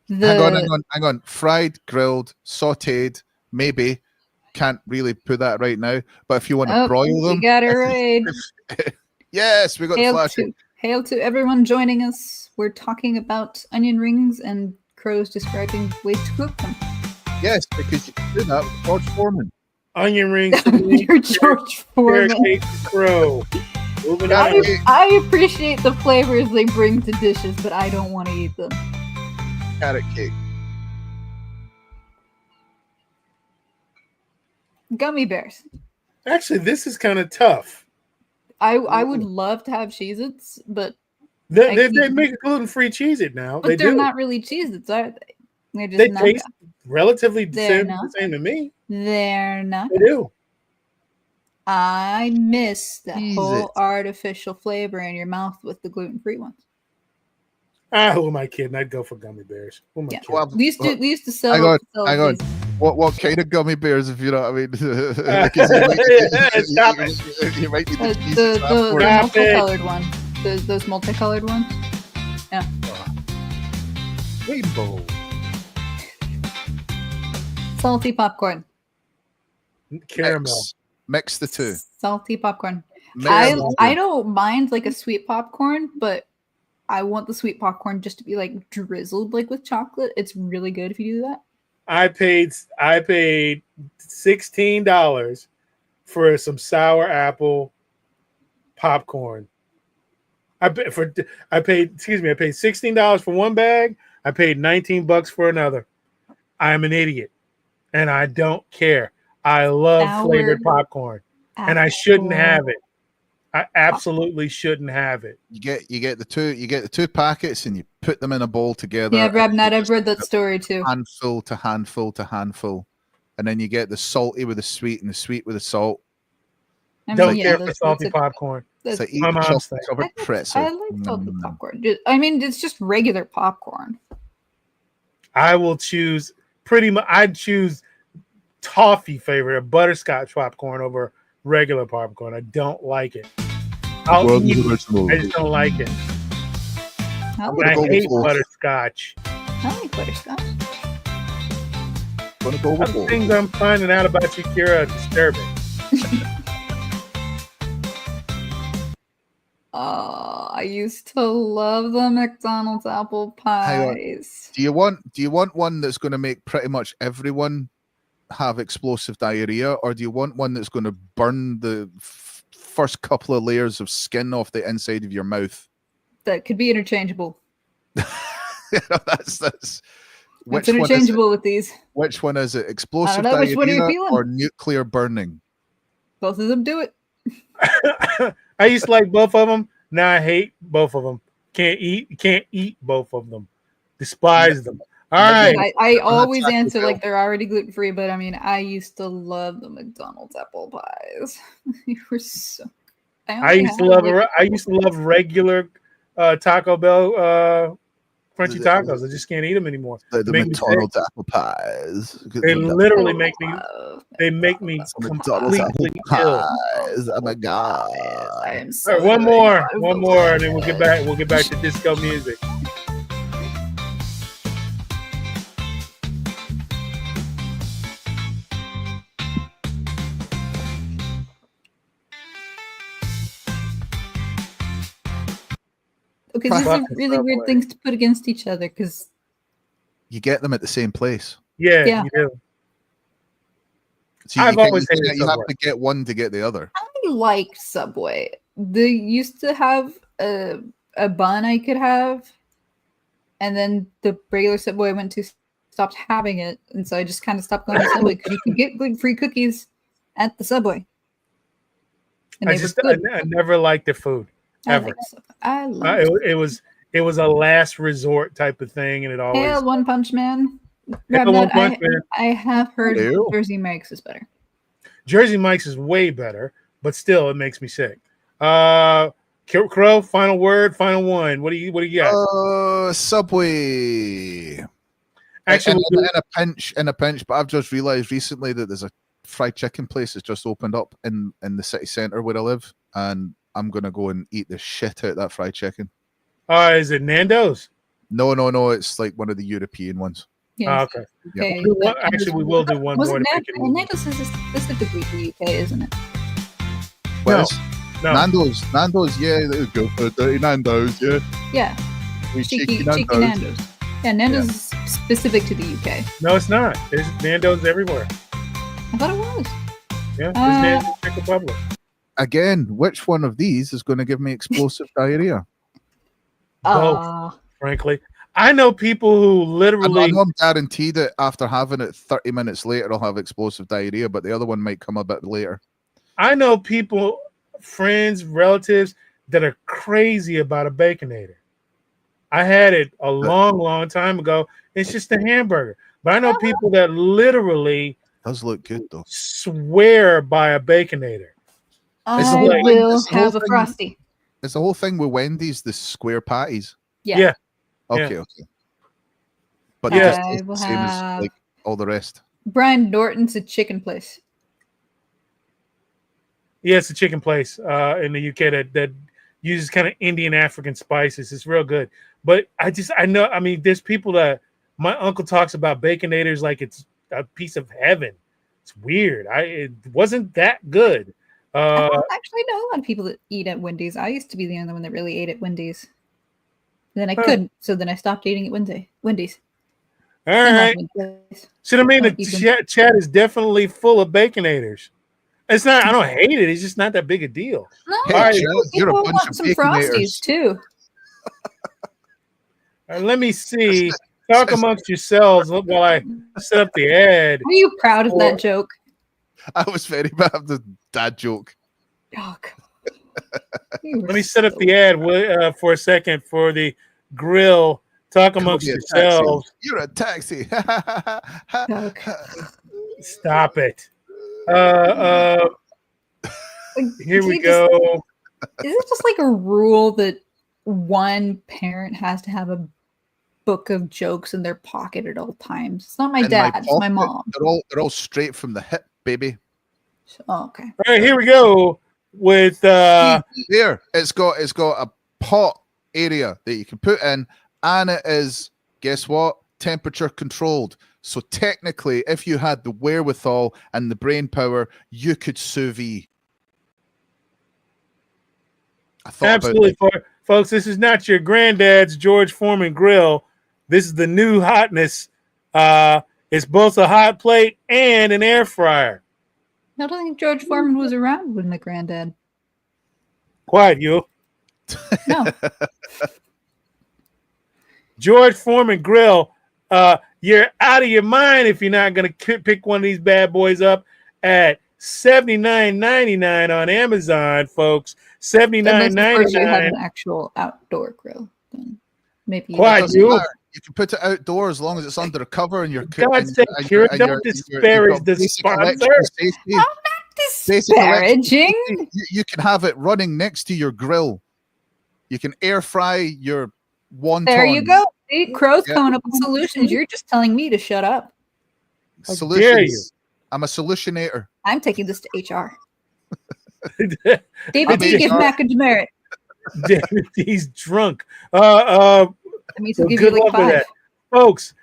the. Hang on. Fried, grilled, sauteed, maybe. Can't really put that right now. But if you want to broil them. You got it right. Yes, we got the flash. Hail to everyone joining us. We're talking about onion rings and Crows describing ways to cook them. Yes, because you can do that with George Foreman. Onion rings. You're George Foreman. Crow. I appreciate the flavors they bring to dishes, but I don't want to eat them. Carrot cake. Gummy bears. Actually, this is kind of tough. I would love to have Cheez-Its, but they make a gluten-free Cheez-It now. But they're not really Cheez-Its, are they? They're just they not taste relatively the same to me. They're not. They do. I miss that Cheez-Its. whole artificial flavor in your mouth with the gluten-free ones. Who am I kidding? I'd go for gummy bears. Who am I kidding? Well, We used to sell. Hang on. What kind of gummy bears, if you know what I mean? Stop it. You might need to the multicolored ones. Those multicolored ones. Yeah. Rainbow. Salty popcorn. Caramel. Mix the two. Salty popcorn. Mix I the two. don't mind like a sweet popcorn, but I want the sweet popcorn just to be like drizzled like with chocolate. It's really good if you do that. I paid $16 for some sour apple popcorn. I paid $16 for one bag. I paid $19 for another. I'm an idiot, and I don't care. I love flavored popcorn, and I shouldn't have it. I absolutely shouldn't have it. You get the two packets and you put them in a bowl together. Yeah, Rabnat, I've read that story too. Handful to handful to handful, and then you get the salty with the sweet and the sweet with the salt. Don't care for salty popcorn. It's like my mom's thing. chocolate pretzel. I like salty popcorn. I mean, it's just regular popcorn. I will choose pretty much. I'd choose toffee favorite, butterscotch popcorn over regular popcorn. I don't like it. I'll World eat is it. original. I just don't like it. I I'm like, gonna I go with hate both. butterscotch. I like butterscotch. Gonna go with Some both. things I'm finding out about you, Kira, are disturbing. I used to love the McDonald's apple pies. Do you want one that's going to make pretty much everyone have explosive diarrhea, or do you want one that's going to burn the first couple of layers of skin off the inside of your mouth? That could be interchangeable. That's It's which one is it? interchangeable with these. Which one is it? Explosive know, which one are you diarrhea feeling? or nuclear burning? Both of them do it. I used to like both of them. Now I hate both of them. Can't eat both of them. Despise them. All right. I always Taco answer Bell. like they're already gluten free, but I mean, I used to love the McDonald's apple pies. They were so. I used to love regular Taco Bell crunchy tacos. I just can't eat them anymore. The Make me sick. McDonald's apple pies. They literally make me. They make me McDonald's apple completely ill. pies. Oh my god! I am All so right, one sorry. more, and then we'll get back. We'll get back to disco music. Okay, these are Fucking really weird Subway. things to put against each other because You get them at the same place. Yeah, Yeah. you do. So I've always you hated have Subway. to get one to get the other. I liked Subway. They used to have a bun I could have, and then the regular Subway I went to stopped having it, and so I just kind of stopped going to Subway because you can get gluten-free cookies at the Subway. And I they just were good. I never liked the food ever. I love it. It was a last resort type of thing, and it always. Hail One Punch Man. Hail One Punch Man. I have heard Hello. Jersey Mike's is better. Jersey Mike's is way better, but still, it makes me sick. Crow, final word, final one. What do you got? Subway. Actually, in a pinch, but I've just realized recently that there's a fried chicken place that's just opened up in the city center where I live, and I'm gonna go and eat the shit out of that fried chicken. is it Nando's? No, it's like one of the European ones. Yes. Okay. Okay. Well, actually, we will do one more to make it. Nando's is specifically the UK, isn't it? Well, No. Nando's, yeah, they go for dirty Nando's, yeah. Yeah. We Cheeky Nando's. Yeah, Nando's is specific to the UK. No, it's not. There's Nando's everywhere. I thought it was. Yeah, there's Nando's in the Czech Republic. Again, which one of these is going to give me explosive diarrhea? Both, frankly. I know people who literally. I'm guaranteed that after having it 30 minutes later, I'll have explosive diarrhea, but the other one might come a bit later. I know people, friends, relatives that are crazy about a Baconator. I had it a long time ago. It's just a hamburger. But I know people that literally Does look good though. swear by a Baconator. I It's the whole thing- will it's the whole have a thing- Frosty. It's the whole thing with Wendy's, the square patties. Yeah. Okay. But Yeah. it just I tastes will the same as have- like all the rest. Brian Norton's a chicken place. Yeah, it's a chicken place in the UK that uses kind of Indian African spices. It's real good. But I know, I mean, there's people that my uncle talks about Baconators like it's a piece of heaven. It's weird. It wasn't that good. I don't actually know a lot of people that eat at Wendy's. I used to be the only one that really ate at Wendy's. Then I couldn't, so then I stopped eating at Wendy's. All right. So I mean, Don't the even- chat is definitely full of Baconators. It's not. I don't hate it. It's just not that big a deal. No, Hey, All right, Chad, you're a people bunch want of some Baconators. Frosties too. Let me see. Talk amongst yourselves while I set up the ad. Are you proud of Or- that joke? I was very bad at the dad joke. Oh, God. You were Let me set up so- the ad for a second for the grill. Talk amongst You're yourselves. a taxi. Okay. Stop it. Like, Here do we you just- go. Is it just like a rule that one parent has to have a book of jokes in their pocket at all times. It's not my In dad, it's my pocket, mom. They're all straight from the hip, baby. Oh, okay. All right, here we go with There, it's got a pot area that you can put in, and it is, guess what? Temperature controlled. So technically, if you had the wherewithal and the brain power, you could sous vide. I thought absolutely, folks. This is not your granddad's George Foreman grill. This is the new hotness. It's both a hot plate and an air fryer. I don't think George Foreman was around when the granddad. Quiet, you. No. George Foreman grill. You're out of your mind if you're not going to pick one of these bad boys up at $79.99 on Amazon, folks. Unless you have $79.99. an actual outdoor grill, then maybe. Quiet, doesn't you. matter. You can put it outdoors as long as it's under a cover and you're God's sake, Kira, don't disparage the sponsor. I'm not disparaging. You can have it running next to your grill. You can air fry your wonton. There you go. See, Crow's Yeah. coming up with solutions. You're just telling me to shut up. How dare Solutions. you. I'm a solutionator. I'm taking this to HR. David David I'm D. Give HR. Mac a demerit. He's drunk. That means he'll So give good you like luck with 5. that. Folks,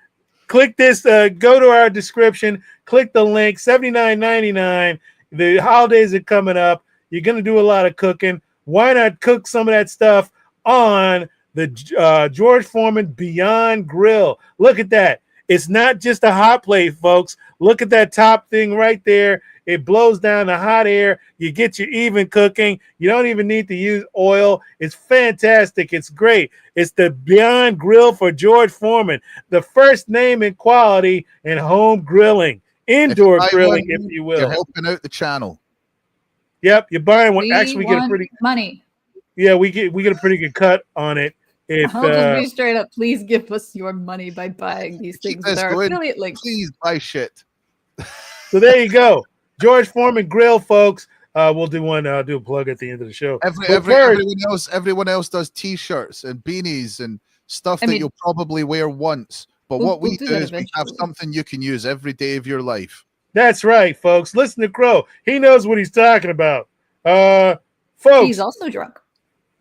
click this, go to our description, click the link, $79.99. The holidays are coming up. You're going to do a lot of cooking. Why not cook some of that stuff on the George Foreman Beyond Grill? Look at that. It's not just a hot plate, folks. Look at that top thing right there. It blows down the hot air. You get your even cooking. You don't even need to use oil. It's fantastic. It's great. It's the Beyond Grill for George Foreman, the first name in quality in home grilling, indoor If you buy grilling, one, if you You're will. helping out the channel. Yep, you're buying one. We Actually, we get a want pretty money. we get a pretty good cut on it. If I'll just be straight up. Please give us your money by buying these Keep things this with our going. affiliate links. Please buy shit. so, there you go, George Foreman Grill, folks. We'll do a plug at the end of the show. But first, Everyone else does t-shirts and beanies and stuff I that mean, you'll probably wear once. But we'll what we do do that is we have eventually. something you can use every day of your life. that's right, folks. Listen to Crow. He knows what he's talking about. Folks, He's also drunk.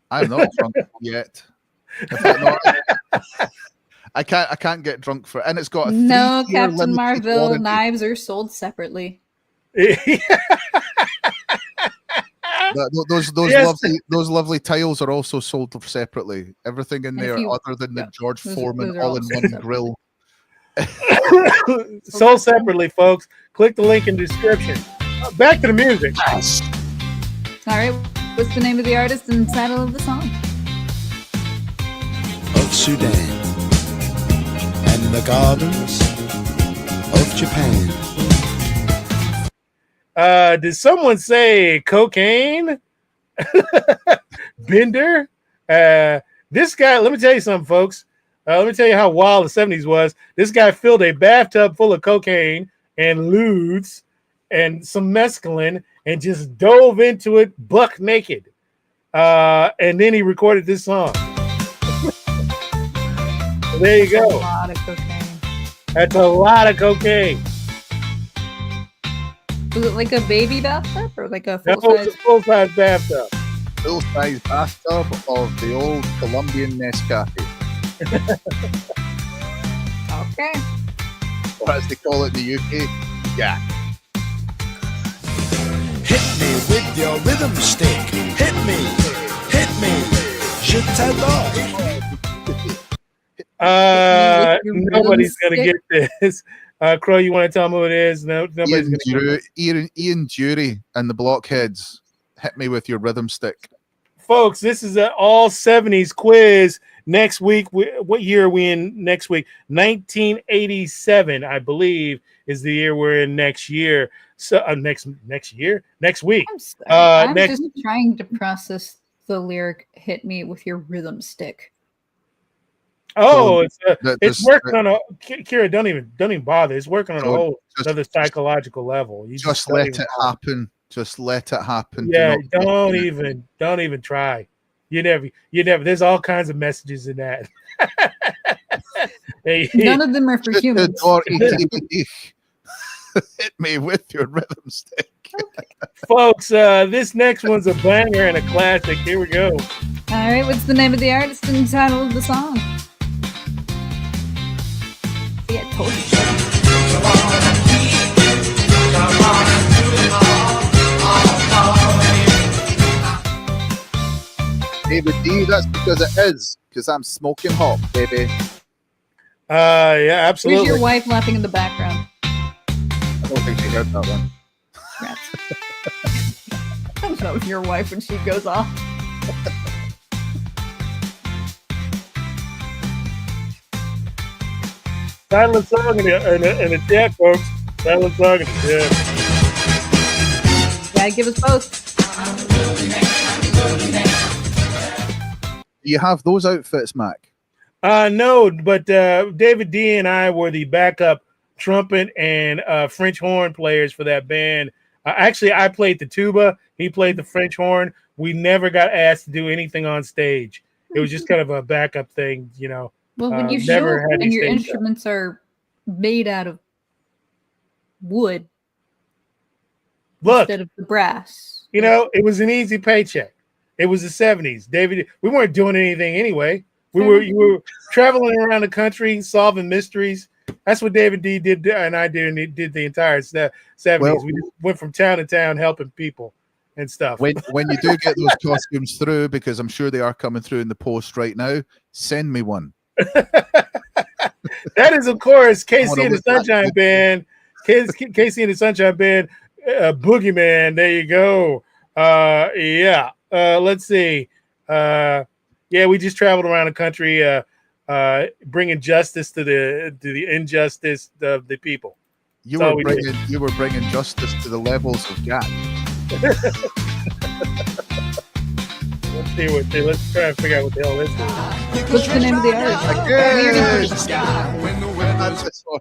I'm not drunk yet. In fact, no, I can't get drunk for it. And it's got a No, 3-year Captain limited Marvel warranty. knives are sold separately. Those Yes. those lovely tiles are also sold separately. Everything in And if there, you- other than the yeah, George those Foreman are all all-in-one sold grill. sold separately, folks. Click the link in the description. Back to the music. All right, what's the name of the artist and title of the song? Of Sudan and the gardens of Japan. Did someone say cocaine? Bender? This guy, let me tell you something, folks. Let me tell you how wild the 70s was. This guy filled a bathtub full of cocaine and lewds and some mescaline and just dove into it buck naked. And then he recorded this song. There you A go. lot of cocaine. That's a lot of cocaine. Was it like a baby bathtub or like a That full was size? a full-size bathtub. Full-size bathtub of the old Colombian Nescafe, Okay. or as they call it in the UK, yeah. Hit me with your rhythm stick. Hit me. Je t'adore. Nobody's gonna get this. Crow, you want to tell me who it is? No, nobody's gonna get it. Ian Dury and the Blockheads. Hit me with your rhythm stick. Folks, this is an all 70s quiz. Next week, what year are we in next week? 1987, I believe, is the year we're in next year. So next week. I'm sorry. I'm next- just trying to process the lyric "Hit me with your rhythm stick." Oh, That- it's this- working on a Kira. Don't even bother. It's working on a So whole just- another psychological level. You Just don't let even it bother. happen. Just let it happen. Do Yeah, not- don't even try. You never. There's all kinds of messages in that. Hey, None of them are for humans. Hit me with your rhythm stick. folks, this next one's a banger and a classic. Here we go. All right, what's the name of the artist and title of the song? See, I told you. David D, that's because it is. Because I'm smoking hot, baby. Yeah, Where's absolutely. your wife laughing in the background? I don't think she heard that one. Rats. I don't know your wife when she goes off. Silent song in the chat, folks. Silent song in the chat. Gotta give us both. Do you have those outfits, Mac? No, but David D and I were the backup trumpet and French horn players for that band. Actually, I played the tuba. He played the French horn. We never got asked to do anything on stage. It was just kind of a backup thing, you know. Well, when you show never up had and any your stage instruments are made out of wood Look, instead of the brass. you know, it was an easy paycheck. It was the 70s. David, we weren't doing anything anyway. You were traveling around the country, solving mysteries. That's what David D did, and I did, and he did the entire 70s. Well, we just went from town to town helping people and stuff. When you do get those costumes through, because I'm sure they are coming through in the post right now, send me one. That is, of course, I wanna Casey and the look like Sunshine it. Band. Casey and the Sunshine Band, Boogeyman. There you go. Yeah. Let's see. Yeah, we just traveled around the country, bringing justice to the injustice of the people. You That's all were we did. bringing justice to the levels of Gak. Let's try and figure out what the hell this is. What's the name of the artist? That's this one.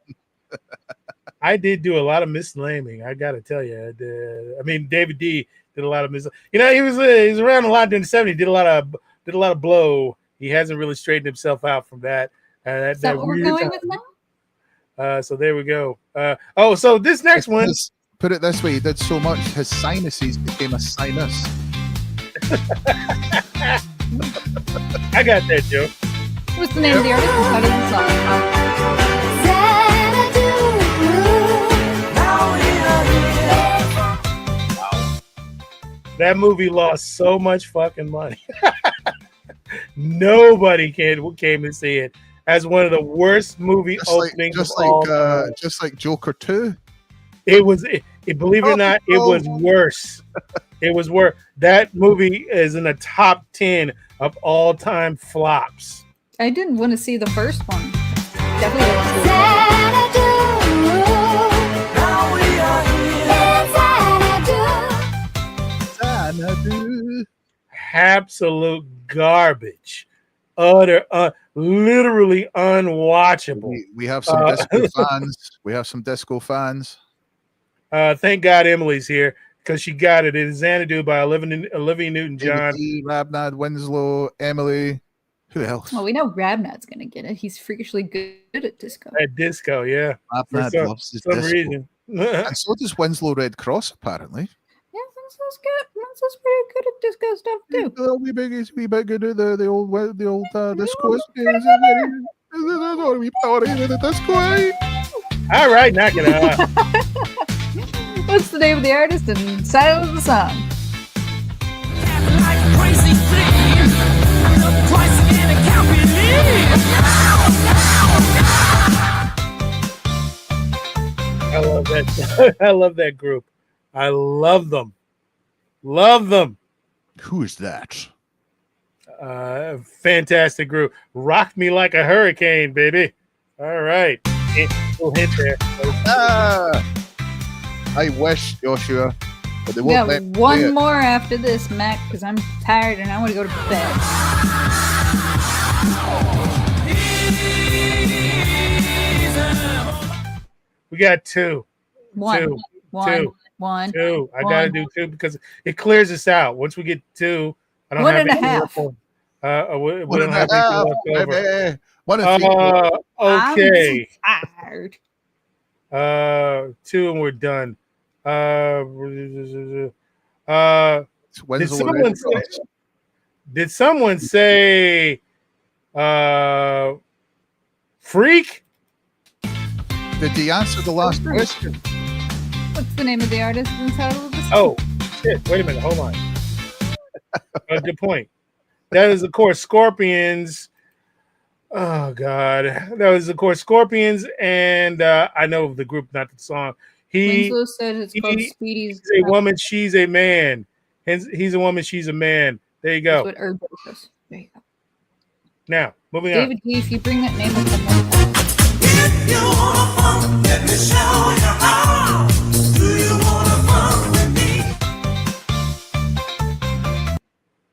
I did do a lot of misnaming. I got to tell you. I mean, David D did a lot of You know, he was around a lot during the '70s. Did a lot of blow. He hasn't really straightened himself out from that. Is that what we're going with now? So there we go. So this next one. Put it this way: he did so much, his sinuses became a sinus. I got that joke. What's the name of the artist and title of the song? That movie lost so much fucking money. Nobody came to see it as one of the worst movie openings of all time. Just like Joker 2. It was, believe it or not, it was worse. It was worse. That movie is in the top 10 of all time flops. I didn't want to see the first one. Definitely want to see Absolute garbage. Utter, literally unwatchable. We have some disco fans. We have some disco fans. Thank God Emily's here because she got it. It is Xanadu by Olivia Newton-John. Rabnad, Winslow, Emily. Who else? Well, we know Rabnad's going to get it. He's freakishly good at disco. At disco, yeah. Rabnad loves his some disco. reason. And so does Winslow Red Cross, apparently. Yeah, Winslo's good. Winslo's pretty good at disco stuff, too. Well, we big good at the old disco. All right, knock it out. What's the name of the artist and title of the song? I love that. I love that group. I love them. Love them. Who is that? Fantastic group. Rocked me like a hurricane, baby. All right. Little hint there. I wish, Joshua, but they We won't got let me play one it. more after this, Mac, because I'm tired and I want to go to bed. We got two. One. Two. I got to do two because it clears us out. Once we get two, I don't One have and a anything half. left over. We don't have anything left over. Baby. One of three. Okay. I'm tired. 2 and we're done. When's the Red Cross? Did someone say freak? Did he answer the last question? What's the name of the artist and title of this? Oh, shit. Wait a minute. Hold on. Good point. That is, of course, Scorpions. Oh, God. That was, of course, Scorpions. And I know the group, not the song. Winslow said it's called Speedy's. He's a woman, she's a man. He's a woman, she's a man. There you go. That's what Herb says. There you go. Now, moving David on. D, if you bring that name up one more time. If you wanna funk, let me show you how. Do you wanna funk with me?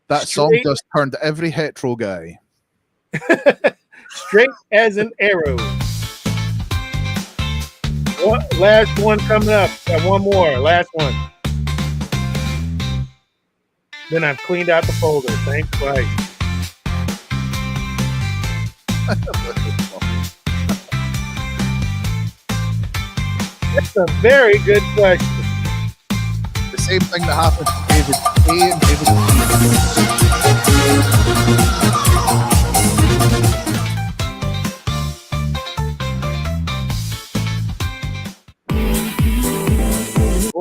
That song Straight- just turned every hetero guy. Straight as an arrow. Last one coming up. Got one more. Last one. Then I've cleaned out the folder. Thank Christ. That's a very good question. The same thing that happened to David A and David B.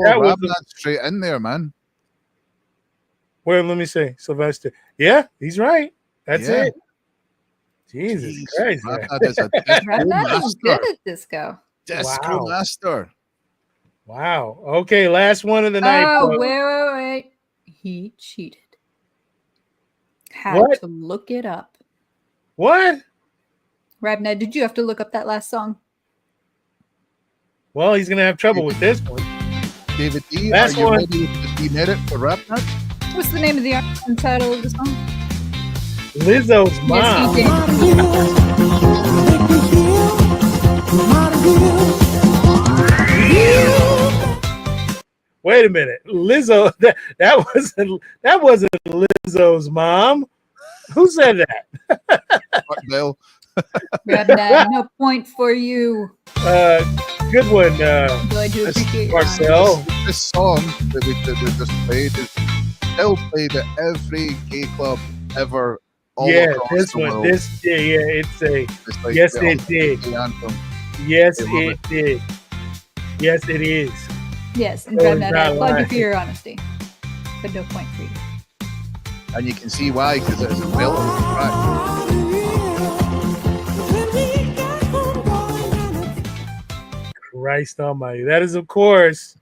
That was Rabin's straight in there, man. Well, let me see. Sylvester. Yeah, he's right. That's Yeah. it. Jesus Christ. man. Rabin is a disco Rabin's master. good at disco. Disco Wow. master. Wow. Okay, last one of the night. Oh, folks. wait. He cheated. Had What? to look it up. What? Rabna, did you have to look up that last song? Well, he's going to have trouble with this one. David D, Last are you one. ready with the D-Merit for Rabin? What's the name of the artist and title of the song? Lizzo's mom. Yes, he did. Wait a minute. Lizzo, that wasn't Lizzo's mom. Who said that? Mark Bell. Rabna, no point for you. Good one, Though I do appreciate your honesty. Marcel. This song that we just played is still played at every gay club ever. All Yeah, across this the one. world. It's a It's like yes, the it did. gay anthem. Yes, They love it did. Yes, it is. Yes, and Oh, Rabna, I not applaud you lying. for your honesty. But no point for you. And you can see why, because it's a belt on the track. Christ almighty. That is, of course,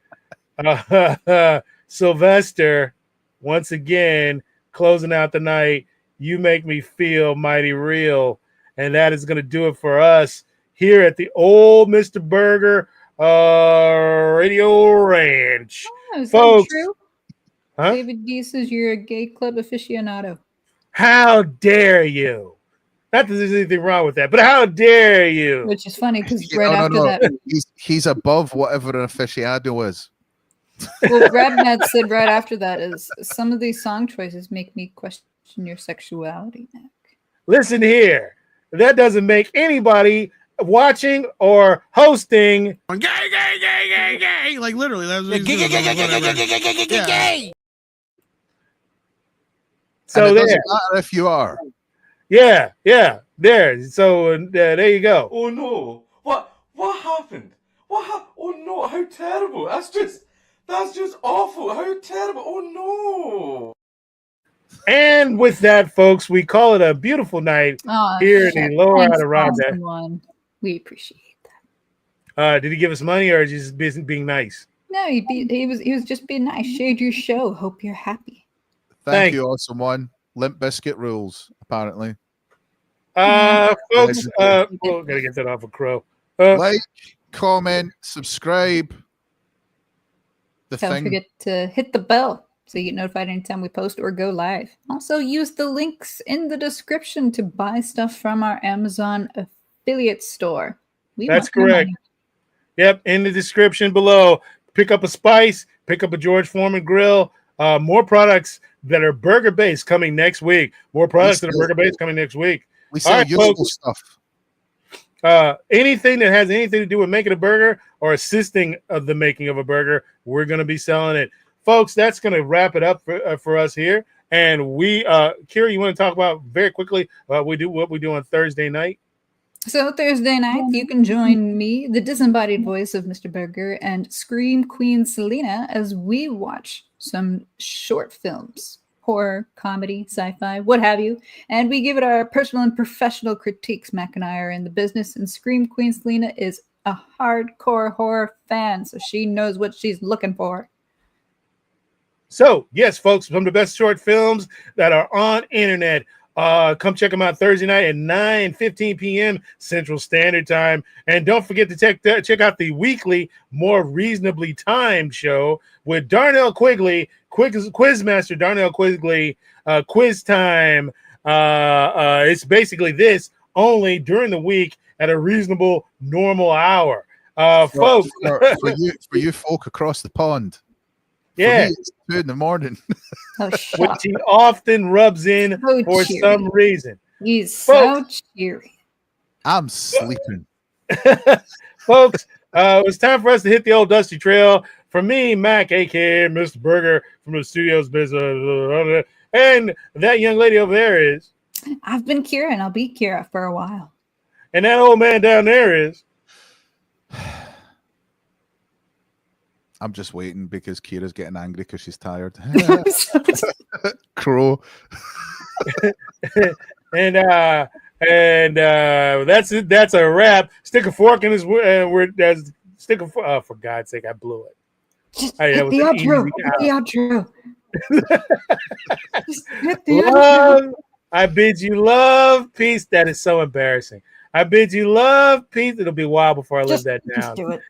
Sylvester, once again, closing out the night. You make me feel mighty real. And that is going to do it for us here at the old Mr. Burger Radio Ranch. Oh, is Folks. that true? Huh? David D says you're a gay club aficionado. How dare you? Not that there's anything wrong with that, but how dare you? Which is funny because Yeah, right no, after no. that, He's above whatever an aficionado is. well, Rabnat said right after that is some of these song choices make me question your sexuality, Nick. Listen here. That doesn't make anybody watching or hosting. Gay. Like literally, that's what he's doing. Yeah. So and it there. doesn't matter if you are. Yeah. There. So there you go. Oh no! What happened? Oh no! How terrible! That's just awful. How terrible! Oh no! And with that, folks, we call it a beautiful night Oh, here in shit. the Lower Thanks, Adirondack. awesome one. We appreciate that. Did he give us money or just being nice? No, he was just being nice. Shared your show. Hope you're happy. Thank you, awesome one. Limp Biscuit rules, apparently. Folks, gotta get that off of Crow. Like, comment, subscribe. Don't forget to hit the bell so you get notified anytime we post or go live. Also, use the links in the description to buy stuff from our Amazon affiliate store. That's want your correct. money. Yep, in the description below. Pick up a spice, pick up a George Foreman grill. More products that are burger based coming next week. More products that are burger based coming next week. We sell All right, useful folks. stuff. Anything that has anything to do with making a burger or assisting of the making of a burger, we're going to be selling it. Folks, that's going to wrap it up for us here. And we, Kira, you want to talk about very quickly what we do on Thursday night? So Thursday night, you can join me, the disembodied voice of Mr. Burger, and Scream Queen Selena as we watch some short films, horror, comedy, sci-fi, what have you, and we give it our personal and professional critiques. Mac and I are in the business, and Scream Queen Selena is a hardcore horror fan, so she knows what she's looking for. So, yes, folks, from the best short films that are on internet, come check them out Thursday night at 9:15 p.m. Central Standard Time. And don't forget to check out the weekly, more reasonably timed show with Darnell Quigley, Quizmaster Darnell Quigley, Quiz Time. It's basically this, only during the week at a reasonable, normal hour. Folks. For you folk across the pond. Yeah. For me, it's 2 in the morning. Which he often rubs in for some reason. He's so cheery. I'm sleeping. Folks, it's time for us to hit the old dusty trail. For me, Mac, aka Mr. Burger from the studios business. And that young lady over there is. I've been Kira, and I'll be Kira for a while. And that old man down there is. I'm just waiting because Kira's getting angry because she's tired. Crow. and that's it. That's a wrap. Stick a fork in his. Stick a fork. For God's sake, I blew it. Just hit the outro. Just hit the outro. I bid you love, peace. That is so embarrassing. I bid you love, peace. It'll be a while before I live that down. Just do it.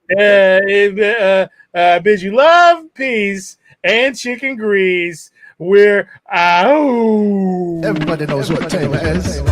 I bid you love, peace, and chicken grease. We're out. Everybody knows what time it is.